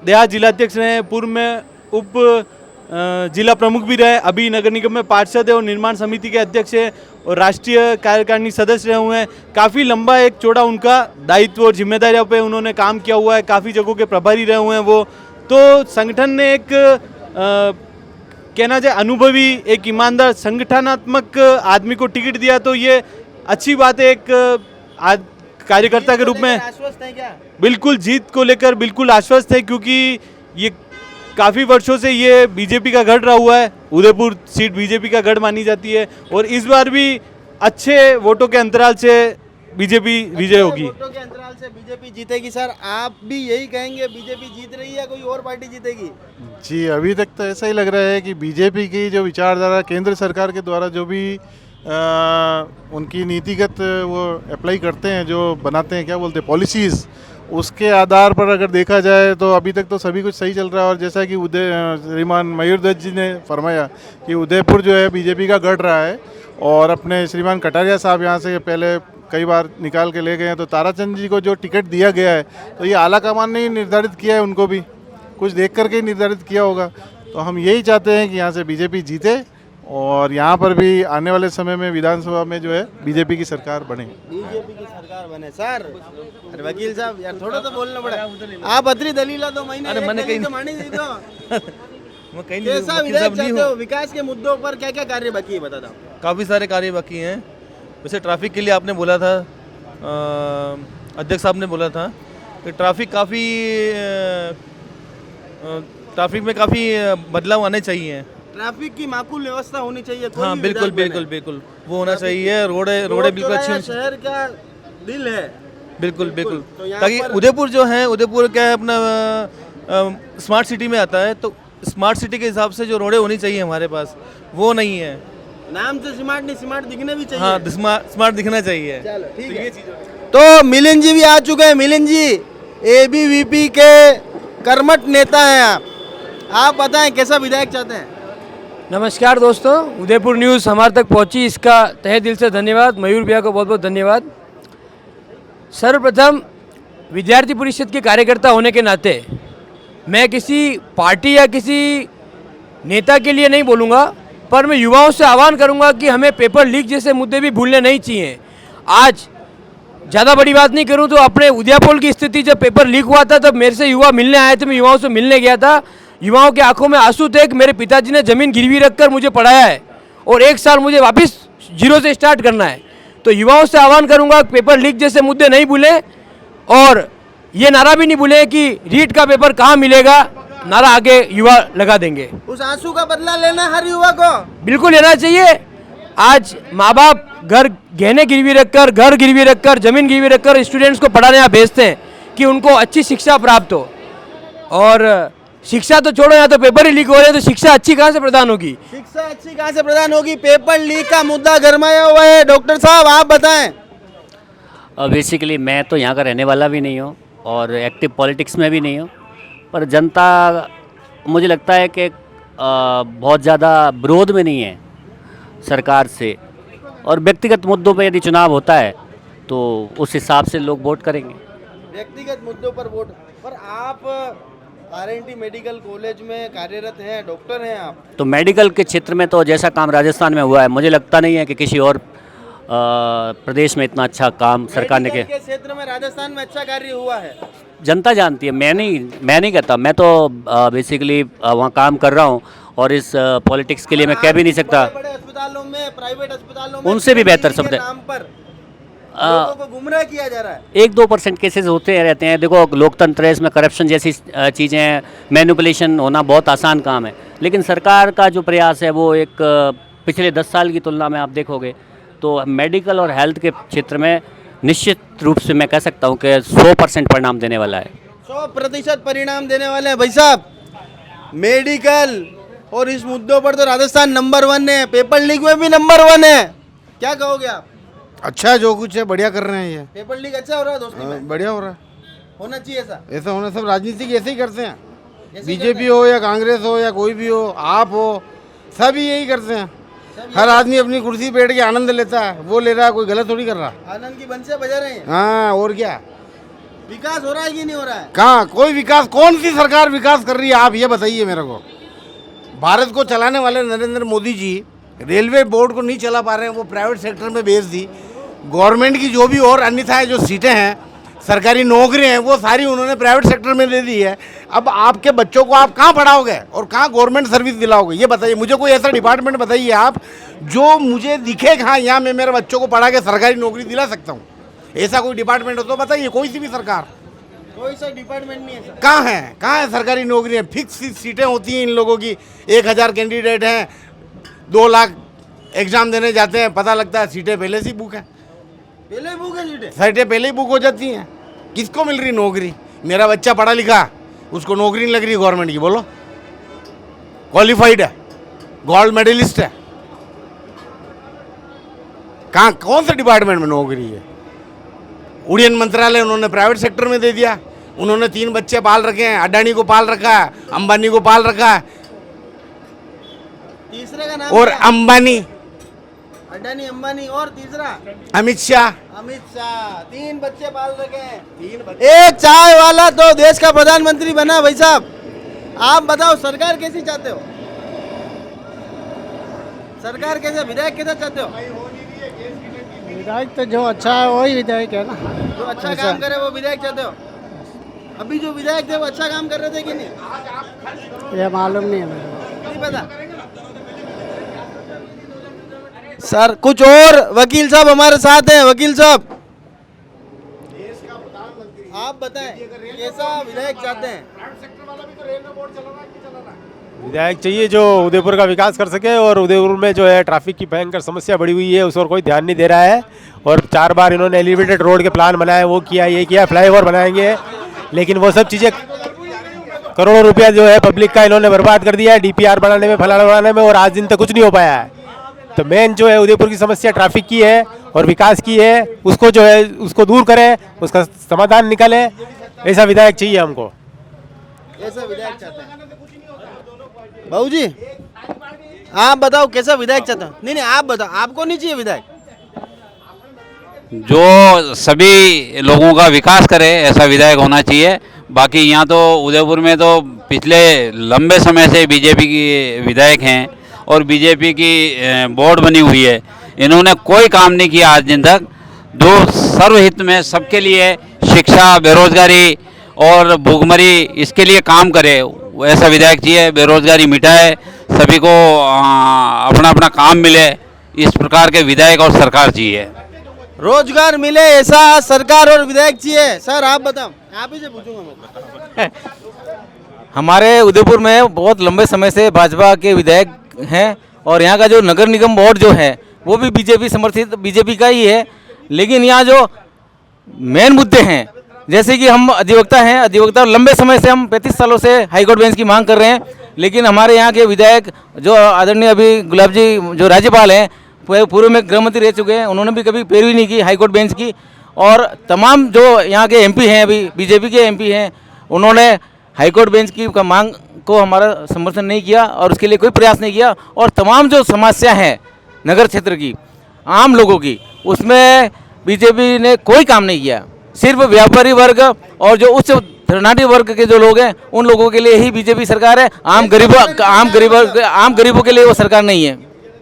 देहात जिलाध्यक्ष रहे पूर्व में उप जिला प्रमुख भी रहे अभी नगर निगम में पार्षद है और निर्माण समिति के अध्यक्ष है और राष्ट्रीय कार्यकारिणी सदस्य रहे हुए हैं काफ़ी लंबा एक चौड़ा उनका दायित्व और जिम्मेदारियों पे उन्होंने काम किया हुआ है काफ़ी जगहों के प्रभारी रहे हुए हैं वो तो संगठन ने एक कहना चाहे अनुभवी एक ईमानदार संगठनात्मक आदमी को टिकट दिया तो ये अच्छी बात है एक कार्यकर्ता के रूप में आश्वस्त हैं क्या? बिल्कुल जीत को लेकर बिल्कुल आश्वस्त है, क्योंकि ये काफ़ी वर्षों से ये बीजेपी का गढ़ रहा हुआ है। उदयपुर सीट बीजेपी का गढ़ मानी जाती है और इस बार भी अच्छे वोटों के अंतराल से बीजेपी विजय होगी। वोटों के अंतराल से बीजेपी जीतेगी। सर आप भी यही कहेंगे बीजेपी जीत रही है, कोई और पार्टी जीतेगी? जी, अभी तक तो ऐसा ही लग रहा है कि बीजेपी की जो विचारधारा केंद्र सरकार के द्वारा जो भी उनकी नीतिगत वो अप्लाई करते हैं, जो बनाते हैं, क्या बोलते हैं, पॉलिसीज़, उसके आधार पर अगर देखा जाए तो अभी तक तो सभी कुछ सही चल रहा है। और जैसा कि श्रीमान मयूर दत्त जी ने फरमाया कि उदयपुर जो है बीजेपी का गढ़ रहा है और अपने श्रीमान कटारिया साहब यहाँ से पहले कई बार निकाल के ले गए हैं, तो ताराचंद जी को जो टिकट दिया गया है तो ये आला कमान ने ही निर्धारित किया है, उनको भी कुछ देख करके ही निर्धारित किया होगा। तो हम यही चाहते हैं कि यहाँ से बीजेपी जीते और यहाँ पर भी आने वाले समय में विधानसभा में जो है बीजेपी की सरकार बने। बीजेपी की सरकार बने। सर अरे वकील साहब यार थोड़ा तो बोलना पड़ा। आप अतरी दलीला तो मैंने कहीं तो मानी नहीं दो। कैसा विधायक चाहते हो? विकास के मुद्दों पर क्या क्या कार्य बाकी है बता दो। काफ़ी सारे कार्य बाकी हैं। वैसे ट्रैफिक के लिए आपने बोला था, अध्यक्ष साहब ने बोला था कि ट्रैफिक में काफ़ी बदलाव आने चाहिए। ट्रैफिक की माकूल व्यवस्था होनी चाहिए। हाँ बिल्कुल बिल्कुल बिल्कुल वो होना चाहिए। रोडें बिल्कुल अच्छी होनी चाहिए। शहर का दिल है। बिल्कुल बिल्कुल ताकि उदयपुर जो है, उदयपुर क्या है अपना स्मार्ट सिटी में आता है, तो स्मार्ट सिटी के हिसाब से जो रोडें होनी चाहिए हमारे पास वो नहीं है। नाम से स्मार्ट नहीं, स्मार्ट दिखने भी चाहिए। हाँ स्मार्ट दिखना चाहिए। चलो ठीक है। तो मिलिंद जी भी आ चुके हैं। मिलिंद जी एबीवीपी के कर्मठ नेता हैं आप बताएं कैसा विधायक चाहते हैं? नमस्कार दोस्तों, उदयपुर न्यूज़ हमारे तक पहुंची, इसका तहे दिल से धन्यवाद। मयूर भैया को बहुत बहुत धन्यवाद। सर्वप्रथम विद्यार्थी परिषद के कार्यकर्ता होने के नाते मैं किसी पार्टी या किसी नेता के लिए नहीं बोलूँगा, पर मैं युवाओं से आह्वान करूँगा कि हमें पेपर लीक जैसे मुद्दे भी भूलने नहीं चाहिए। आज ज़्यादा बड़ी बात नहीं करूँ तो अपने उदयपुर की स्थिति, जब पेपर लीक हुआ था तब मेरे से युवा मिलने आए थे, मैं युवाओं से मिलने गया था। युवाओं के आंखों में आंसू थे कि मेरे पिताजी ने ज़मीन गिरवी रखकर मुझे पढ़ाया है और 1 साल मुझे वापस जीरो से स्टार्ट करना है। तो युवाओं से आह्वान करूंगा कि पेपर लीक जैसे मुद्दे नहीं भूलें और ये नारा भी नहीं भूलें कि रीट का पेपर कहाँ मिलेगा, नारा आगे युवा लगा देंगे। उस आंसू का बदला लेना हर युवा को बिल्कुल लेना चाहिए। आज माँ बाप गहने गिरवी रखकर, घर गिरवी रखकर, ज़मीन गिरवी रखकर स्टूडेंट्स को पढ़ाने यहाँ भेजते हैं कि उनको अच्छी शिक्षा प्राप्त हो। और शिक्षा तो छोड़ो, यहाँ तो पेपर ही लीक हो रहे हैं, तो शिक्षा अच्छी कहाँ से प्रदान होगी? शिक्षा अच्छी कहाँ से प्रदान होगी? पेपर लीक का मुद्दा गरमाया हुआ है। डॉक्टर साहब आप बताएं। बेसिकली मैं तो यहाँ का रहने वाला भी नहीं हूँ और एक्टिव पॉलिटिक्स में भी नहीं हूँ, पर जनता मुझे लगता है कि बहुत ज़्यादा विरोध में नहीं है सरकार से, और व्यक्तिगत मुद्दों पर यदि चुनाव होता है तो उस हिसाब से लोग वोट करेंगे। व्यक्तिगत मुद्दों पर वोट। पर आप आरएनटी मेडिकल कॉलेज में कार्यरत हैं, डॉक्टर हैं आप, तो मेडिकल के क्षेत्र में तो जैसा काम राजस्थान में हुआ है, मुझे लगता नहीं है कि किसी और प्रदेश में इतना अच्छा काम सरकार ने किया। मेडिकल के क्षेत्र में राजस्थान में अच्छा कार्य हुआ है, जनता जानती है। मैं नहीं कहता, मैं तो बेसिकली वहाँ काम कर रहा हूँ और इस पॉलिटिक्स के लिए मैं कह भी नहीं सकता। बड़े अस्पतालों में, प्राइवेट अस्पतालों में उनसे भी बेहतर शब्द नाम पर लोगों को गुमराह किया जा रहा है। 1-2% केसेस होते रहते हैं। देखो लोकतंत्र है, इसमें करप्शन जैसी चीज़ें, मैनिपुलेशन होना बहुत आसान काम है, लेकिन सरकार का जो प्रयास है वो एक पिछले 10 साल की तुलना में आप देखोगे तो मेडिकल और हेल्थ के क्षेत्र में निश्चित रूप से मैं कह सकता हूँ कि 100% परिणाम देने वाला है। 100% परिणाम देने वाले हैं। भाई साहब, मेडिकल और इस मुद्दों पर तो राजस्थान नंबर 1 है, पेपर लीक में भी नंबर 1 है, क्या कहोगे आप? अच्छा है, जो कुछ है बढ़िया कर रहे हैं। ये पेपर लीक अच्छा हो रहा है दोस्तों में? बढ़िया हो रहा है, होना चाहिए ऐसा होना। सब राजनीति ऐसे ही करते हैं, बीजेपी हो या कांग्रेस हो या कोई भी हो, आप हो, सभी यही करते हैं। हर आदमी अपनी कुर्सी बैठ के आनंद लेता है, वो ले रहा है, कोई गलत थोड़ी कर रहा। आनंद की बंसियां बजा रहे हैं। हाँ और क्या, विकास हो रहा है कि नहीं हो रहा है? कहाँ कोई विकास? कौन सी सरकार विकास कर रही है आप ये बताइए मेरे को। भारत को चलाने वाले नरेंद्र मोदी जी रेलवे बोर्ड को नहीं चला पा रहे हैं, वो प्राइवेट सेक्टर में भेज दी। गवर्नमेंट की जो भी और अन्यथा जो सीटें हैं, सरकारी नौकरियां हैं, वो सारी उन्होंने प्राइवेट सेक्टर में दे दी है। अब आपके बच्चों को आप कहाँ पढ़ाओगे और कहाँ गवर्नमेंट सर्विस दिलाओगे? ये बताइए मुझे। कोई ऐसा डिपार्टमेंट बताइए आप जो मुझे दिखे, हाँ यहाँ मैं मेरे बच्चों को पढ़ा के सरकारी नौकरी दिला सकता हूँ। ऐसा कोई डिपार्टमेंट हो तो बताइए, कोई सी भी सरकार। कोई सा डिपार्टमेंट नहीं है सर। कहाँ है सरकारी नौकरी? फिक्स सीटें होती हैं इन लोगों की। 1000 कैंडिडेट हैं, 2 लाख एग्जाम देने जाते हैं, पता लगता है सीटें पहले से बुक हैं। पहले बुक है सीटें पहले ही बुक हो जाती हैं। किसको मिल रही नौकरी? मेरा बच्चा पढ़ा लिखा, उसको नौकरी नहीं लग रही गवर्नमेंट की, बोलो। क्वालिफाइड है, गोल्ड मेडलिस्ट है, कहाँ कौन से डिपार्टमेंट में नौकरी है? उड़ियन मंत्रालय उन्होंने प्राइवेट सेक्टर में दे दिया। उन्होंने 3 बच्चे पाल रखे हैं, अडानी को पाल रखा है, अंबानी को पाल रखा है। तीसरे का नाम और क्या? अंबानी, अडानी, अंबानी और तीसरा अमित शाह। 3 बच्चे पाल रखे हैं। एक चाय वाला तो देश का प्रधानमंत्री बना। भाई साहब आप बताओ सरकार कैसी चाहते हो? सरकार कैसे, विधायक कैसे चाहते हो? विधायक तो जो अच्छा है वही विधायक है ना। जो अच्छा काम करे वो विधायक चाहते हो? अभी जो विधायक थे वो अच्छा काम कर रहे थे कि नहीं? ये मालूम नहीं है मुझे, नहीं पता। सर कुछ और वकील साहब हमारे साथ हैं। वकील साहब आप बताएं कैसा विधायक चाहते हैं? विधायक चाहिए जो उदयपुर का विकास कर सके, और उदयपुर में जो है ट्रैफिक की भयंकर समस्या बढ़ी हुई है उस पर कोई ध्यान नहीं दे रहा है। और 4 बार इन्होंने एलिवेटेड रोड के प्लान बनाए, वो किया, ये किया, फ्लाईओवर बनाएंगे, लेकिन वो सब चीज़ें करोड़ों रुपया जो है पब्लिक का इन्होंने बर्बाद कर दिया है डीपीआर बनाने में, फलाना बनाने में, और आज दिन तक कुछ नहीं हो पाया है। तो मेन जो है उदयपुर की समस्या ट्रैफिक की है और विकास की है, उसको जो है उसको दूर करें, उसका समाधान निकाले। ऐसा विधायक चाहिए हमको। ऐसा विधायक चाहते हैं। बाबू जी आप बताओ कैसा विधायक चाहते हो? नहीं आप बताओ, आपको नहीं चाहिए विधायक? जो सभी लोगों का विकास करे ऐसा विधायक होना चाहिए। बाकी यहाँ तो उदयपुर में तो पिछले लंबे समय से बीजेपी की विधायक हैं और बीजेपी की बोर्ड बनी हुई है। इन्होंने कोई काम नहीं किया आज दिन तक जो सर्वहित में सबके लिए शिक्षा, बेरोजगारी और भूखमरी इसके लिए काम करे। ऐसा विधायक चाहिए, बेरोजगारी मिटाए, सभी को अपना अपना काम मिले, इस प्रकार के विधायक और सरकार चाहिए। रोजगार मिले ऐसा सरकार और विधायक चाहिए। सर आप बताओ, आप ही से पूछूंगा मैं। हमारे उदयपुर में बहुत लंबे समय से भाजपा के विधायक हैं और यहाँ का जो नगर निगम बोर्ड जो है वो भी बीजेपी समर्थित, बीजेपी का ही है। लेकिन यहाँ जो मेन मुद्दे हैं, जैसे कि हम अधिवक्ता हैं, अधिवक्ता लंबे समय से हम 35 सालों से हाईकोर्ट बेंच की मांग कर रहे हैं, लेकिन हमारे यहाँ के विधायक जो आदरणीय अभी गुलाब जी जो राज्यपाल हैं, पूर्व में गृह मंत्री रह चुके हैं, उन्होंने भी कभी पैरवी नहीं की हाईकोर्ट बेंच की। और तमाम जो यहाँ के एमपी हैं, अभी बीजेपी के एमपी हैं, उन्होंने हाईकोर्ट बेंच की मांग को हमारा समर्थन नहीं किया और उसके लिए कोई प्रयास नहीं किया। और तमाम जो समस्या है नगर क्षेत्र की, आम लोगों की, उसमें बीजेपी ने कोई काम नहीं किया। सिर्फ व्यापारी वर्ग और जो उच्च धनाढ़ी वर्ग के जो लोग हैं उन लोगों के लिए ही बीजेपी सरकार है। आम गरीबों के लिए वो सरकार नहीं है।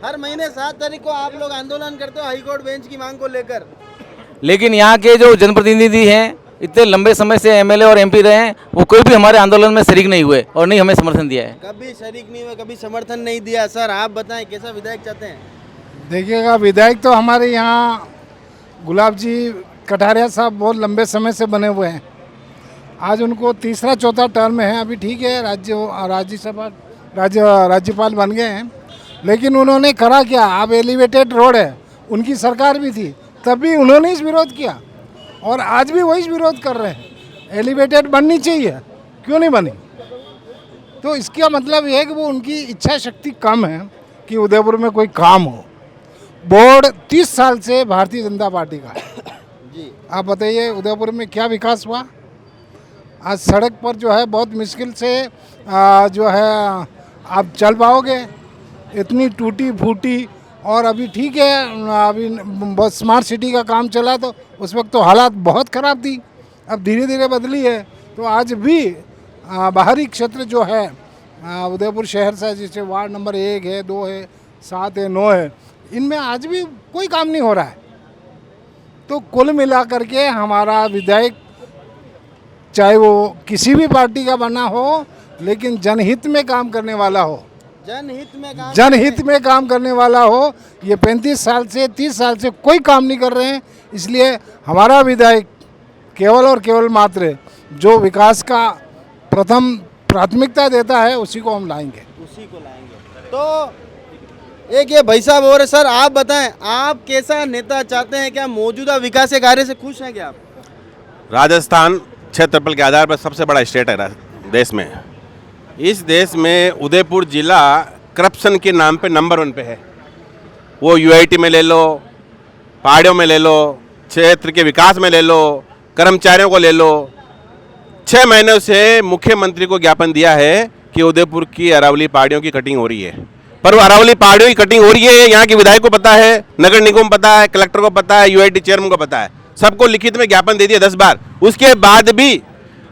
हर महीने 7 तारीख को आप लोग आंदोलन करते हो हाईकोर्ट बेंच की मांग को लेकर, लेकिन यहाँ के जो जनप्रतिनिधि हैं, इतने लंबे समय से एमएलए और एमपी रहे हैं, वो कोई भी हमारे आंदोलन में शरीक नहीं हुए और नहीं हमें समर्थन दिया है। कभी शरीक नहीं हुए, कभी समर्थन नहीं दिया। सर आप बताएं कैसा विधायक चाहते हैं? देखिएगा विधायक तो हमारे यहाँ गुलाब जी कटारिया साहब बहुत लंबे समय से बने हुए हैं। आज उनको 3रा 4था टर्म है, अभी ठीक है, राज्यपाल बन गए हैं, लेकिन उन्होंने करा क्या? अब एलिवेटेड रोड है, उनकी सरकार भी थी तब भी उन्होंने इस विरोध किया और आज भी वही विरोध कर रहे हैं। एलिवेटेड बननी चाहिए, क्यों नहीं बनी? तो इसका मतलब यह है कि वो उनकी इच्छा शक्ति कम है कि उदयपुर में कोई काम हो। बोर्ड 30 साल से भारतीय जनता पार्टी का है जी। आप बताइए उदयपुर में क्या विकास हुआ? आज सड़क पर जो है बहुत मुश्किल से जो है आप चल पाओगे, इतनी टूटी फूटी। और अभी ठीक है, अभी बहुत स्मार्ट सिटी का काम चला तो उस वक्त तो हालात बहुत ख़राब थी, अब धीरे धीरे बदली है। तो आज भी बाहरी क्षेत्र जो है उदयपुर शहर से, जैसे वार्ड नंबर 1 है, 2 है, 7 है, 9 है, इनमें आज भी कोई काम नहीं हो रहा है। तो कुल मिलाकर के हमारा विधायक, चाहे वो किसी भी पार्टी का बना हो, लेकिन जनहित में काम करने वाला हो, जनहित में काम करने वाला हो। ये 35 साल से 30 साल से कोई काम नहीं कर रहे हैं, इसलिए हमारा विधायक केवल और केवल मात्र जो विकास का प्रथम प्राथमिकता देता है उसी को हम लाएंगे। तो एक ये भाई साहब और सर, आप बताएं, आप कैसा नेता चाहते हैं? क्या मौजूदा विकास के कार्य से खुश हैं क्या आप? राजस्थान क्षेत्रफल के आधार पर सबसे बड़ा स्टेट है देश में। इस देश में उदयपुर जिला करप्शन के नाम पे नंबर 1 पे है। वो यूआईटी में ले लो, पहाड़ियों में ले लो, क्षेत्र के विकास में ले लो, कर्मचारियों को ले लो। 6 महीनों से मुख्यमंत्री को ज्ञापन दिया है कि उदयपुर की अरावली पहाड़ियों की कटिंग हो रही है, पर वो अरावली पहाड़ियों की कटिंग हो रही है, यहाँ के विधायक को पता है, नगर निगम पता है, कलेक्टर को पता है, यूआईटी चेयरमैन को पता है, सबको लिखित में ज्ञापन दे दिया 10 बार। उसके बाद भी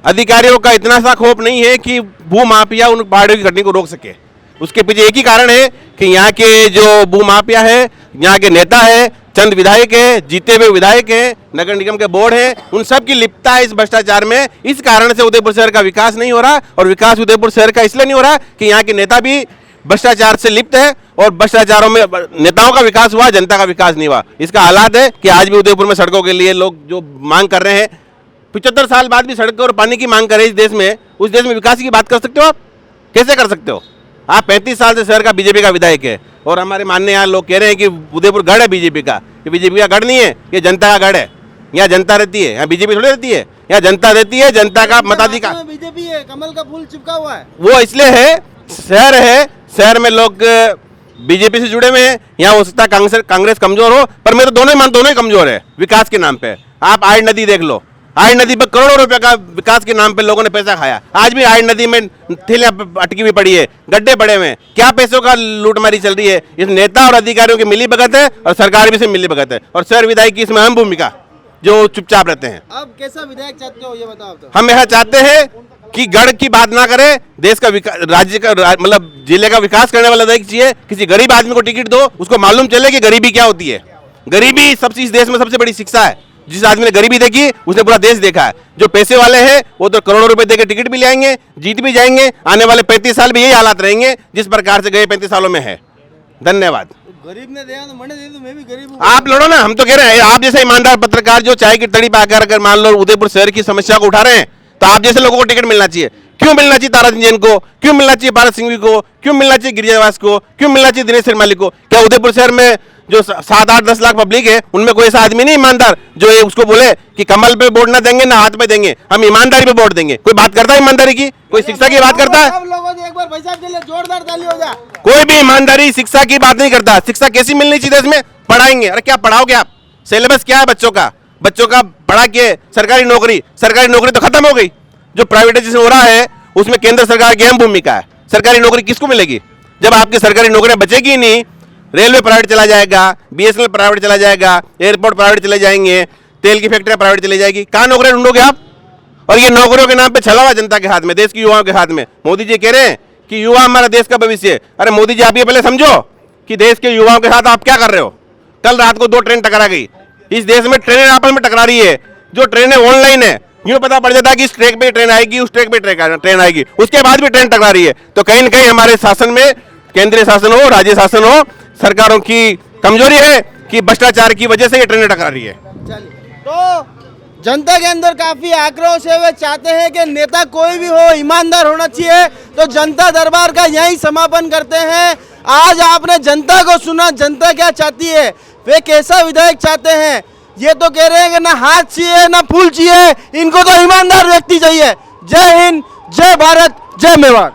अधिकारियों का इतना सा खौफ नहीं है कि भू माफिया उन पहाड़ियों की कटिंग को रोक सके। उसके पीछे एक ही कारण है कि यहाँ के जो भू माफिया है, यहाँ के नेता है, चंद विधायक है, जीते हुए विधायक है, नगर निगम के बोर्ड है, उन सब की लिप्तता है इस भ्रष्टाचार में। इस कारण से उदयपुर शहर का विकास नहीं हो रहा, और विकास उदयपुर शहर का इसलिए नहीं हो रहा कि यहाँ के नेता भी भ्रष्टाचार से लिप्त है, और भ्रष्टाचारों में नेताओं का विकास हुआ, जनता का विकास नहीं हुआ। इसका हालात है कि आज भी उदयपुर में सड़कों के लिए लोग जो मांग कर रहे हैं, 75 साल बाद भी सड़कों और पानी की मांग कर रहे हैं इस देश में, उस देश में विकास की बात कर सकते हो आप? कैसे कर सकते हो? आप 35 साल से शहर का बीजेपी का विधायक है, और हमारे मानने यहाँ लोग कह रहे हैं कि उदयपुर गढ़ है बीजेपी का। ये बीजेपी का गढ़ नहीं है, ये जनता का गढ़ है। यहाँ जनता रहती है, यहाँ बीजेपी थोड़ी रहती है, यहाँ जनता रहती है, जनता का मताधिकार। बीजेपी है, कमल का फूल चिपका हुआ है। वो इसलिए है, शहर में लोग बीजेपी से जुड़े हुए हैं। यहाँ हो सकता है कांग्रेस कमजोर हो, पर मैं तो दोनों ही कमजोर है विकास के नाम पे। आप आड़ नदी देख लो, आड़ नदी पर करोड़ों रुपए का विकास के नाम पे लोगों ने पैसा खाया। आज भी आड़ नदी में थैलियां अटकी हुई पड़ी है, गड्ढे पड़े हुए हैं। क्या पैसों का लूटमारी चल रही है? इस नेता और अधिकारियों की मिली भगत है, और सरकार भी से मिली भगत है, और शहर विधायक की इसमें अहम भूमिका, जो चुपचाप रहते हैं। अब कैसा विधायक चाहते हो ये बताओ तो? हम यह चाहते हैं कि गढ़ की बात ना करे, देश का विकास, राज्य का मतलब जिले का विकास करने वाला विधायक चाहिए। किसी गरीब आदमी को टिकट दो, उसको मालूम चले कि गरीबी क्या होती है। गरीबी सबसे इस देश में सबसे बड़ी शिक्षा है। जिस आदमी ने गरीबी देखी उसने पूरा देश देखा है। जो पैसे वाले हैं वो तो करोड़ों रुपए देकर टिकट भी ले आएंगे, जीत भी जाएंगे। आने वाले 35 साल भी यही हालात रहेंगे जिस प्रकार से गए 35 सालों में है। धन्यवाद। गरीब ने दिया तो मैंने दे दूं, मैं भी गरीब हूं। आप लड़ो ना, हम तो कह रहे हैं आप जैसे ईमानदार पत्रकार जो चाय की तड़ी पे आकर अगर मान लो उदयपुर शहर की समस्या को उठा रहे हैं, तो आप जैसे लोगों को टिकट मिलना चाहिए। क्यों मिलना चाहिए ताराचंद जैन को? क्यों मिलना चाहिए भारत सिंघवी को? क्यों मिलना चाहिए गिरिजावास को? क्यों मिलना चाहिए दिनेश शर्माली को? क्या उदयपुर शहर में जो 7-8-10 लाख पब्लिक है उनमें कोई ऐसा आदमी नहीं ईमानदार जो ये उसको बोले कि कमल पे वोट ना देंगे ना हाथ पे देंगे, हम ईमानदारी पे वोट देंगे? कोई बात करता है ईमानदारी की? कोई शिक्षा की बात करता है? सब लोगों ने एक बार भाई साहब के लिए जोरदार ताली हो जाए। कोई भी ईमानदारी शिक्षा की बात नहीं करता। शिक्षा कैसी मिलनी चाहिए इसमें? पढ़ाएंगे। अरे क्या पढ़ाओगे आप? सिलेबस क्या है बच्चों का पढ़ा के सरकारी नौकरी तो खत्म हो गई। जो प्राइवेटाइजेशन हो रहा है उसमें केंद्र सरकार की अहम भूमिका है। सरकारी नौकरी किसको मिलेगी जब आपकी सरकारी नौकरियां बचेगी ही नहीं? रेलवे प्राइवेट चला जाएगा, बीएसएनएल प्राइवेट चला जाएगा, एयरपोर्ट प्राइवेट चले जाएंगे, तेल की फैक्ट्रियां प्राइवेट चली जाएगी। कहाँ नौकरियां ढूंढोगे आप? और ये नौकरियों के नाम पे छला हुआ जनता के हाथ में, देश के युवाओं के हाथ में। मोदी जी कह रहे हैं कि युवा हमारा देश का भविष्य है। अरे मोदी जी आप ये पहले समझो कि देश के युवाओं के साथ आप क्या कर रहे हो। कल रात को 2 ट्रेन टकरा गई। इस देश में ट्रेनें आपस में टकरा रही है। जो ट्रेनें ऑनलाइन है, यूं पता पड़ जाता है कि इस ट्रैक पे ट्रेन आएगी, उस ट्रैक पे ट्रेन आएगी, उसके बाद भी ट्रेन टकरा रही है। तो कहीं न कहीं हमारे शासन में, केंद्रीय शासन हो, राज्य शासन हो, सरकारों की कमजोरी है कि भ्रष्टाचार की वजह से ये ट्रेनें टकरा रही है। तो जनता के अंदर काफी आक्रोश है। वे चाहते हैं कि नेता कोई भी हो ईमानदार होना चाहिए। तो जनता दरबार का यही समापन करते हैं। आज आपने जनता को सुना, जनता क्या चाहती है, वे कैसा विधायक चाहते हैं। ये तो कह रहे हैं कि ना हाथ चाहिए ना फूल चाहिए, इनको तो ईमानदार व्यक्ति चाहिए। जय हिंद, जय भारत, जय मेवाड़।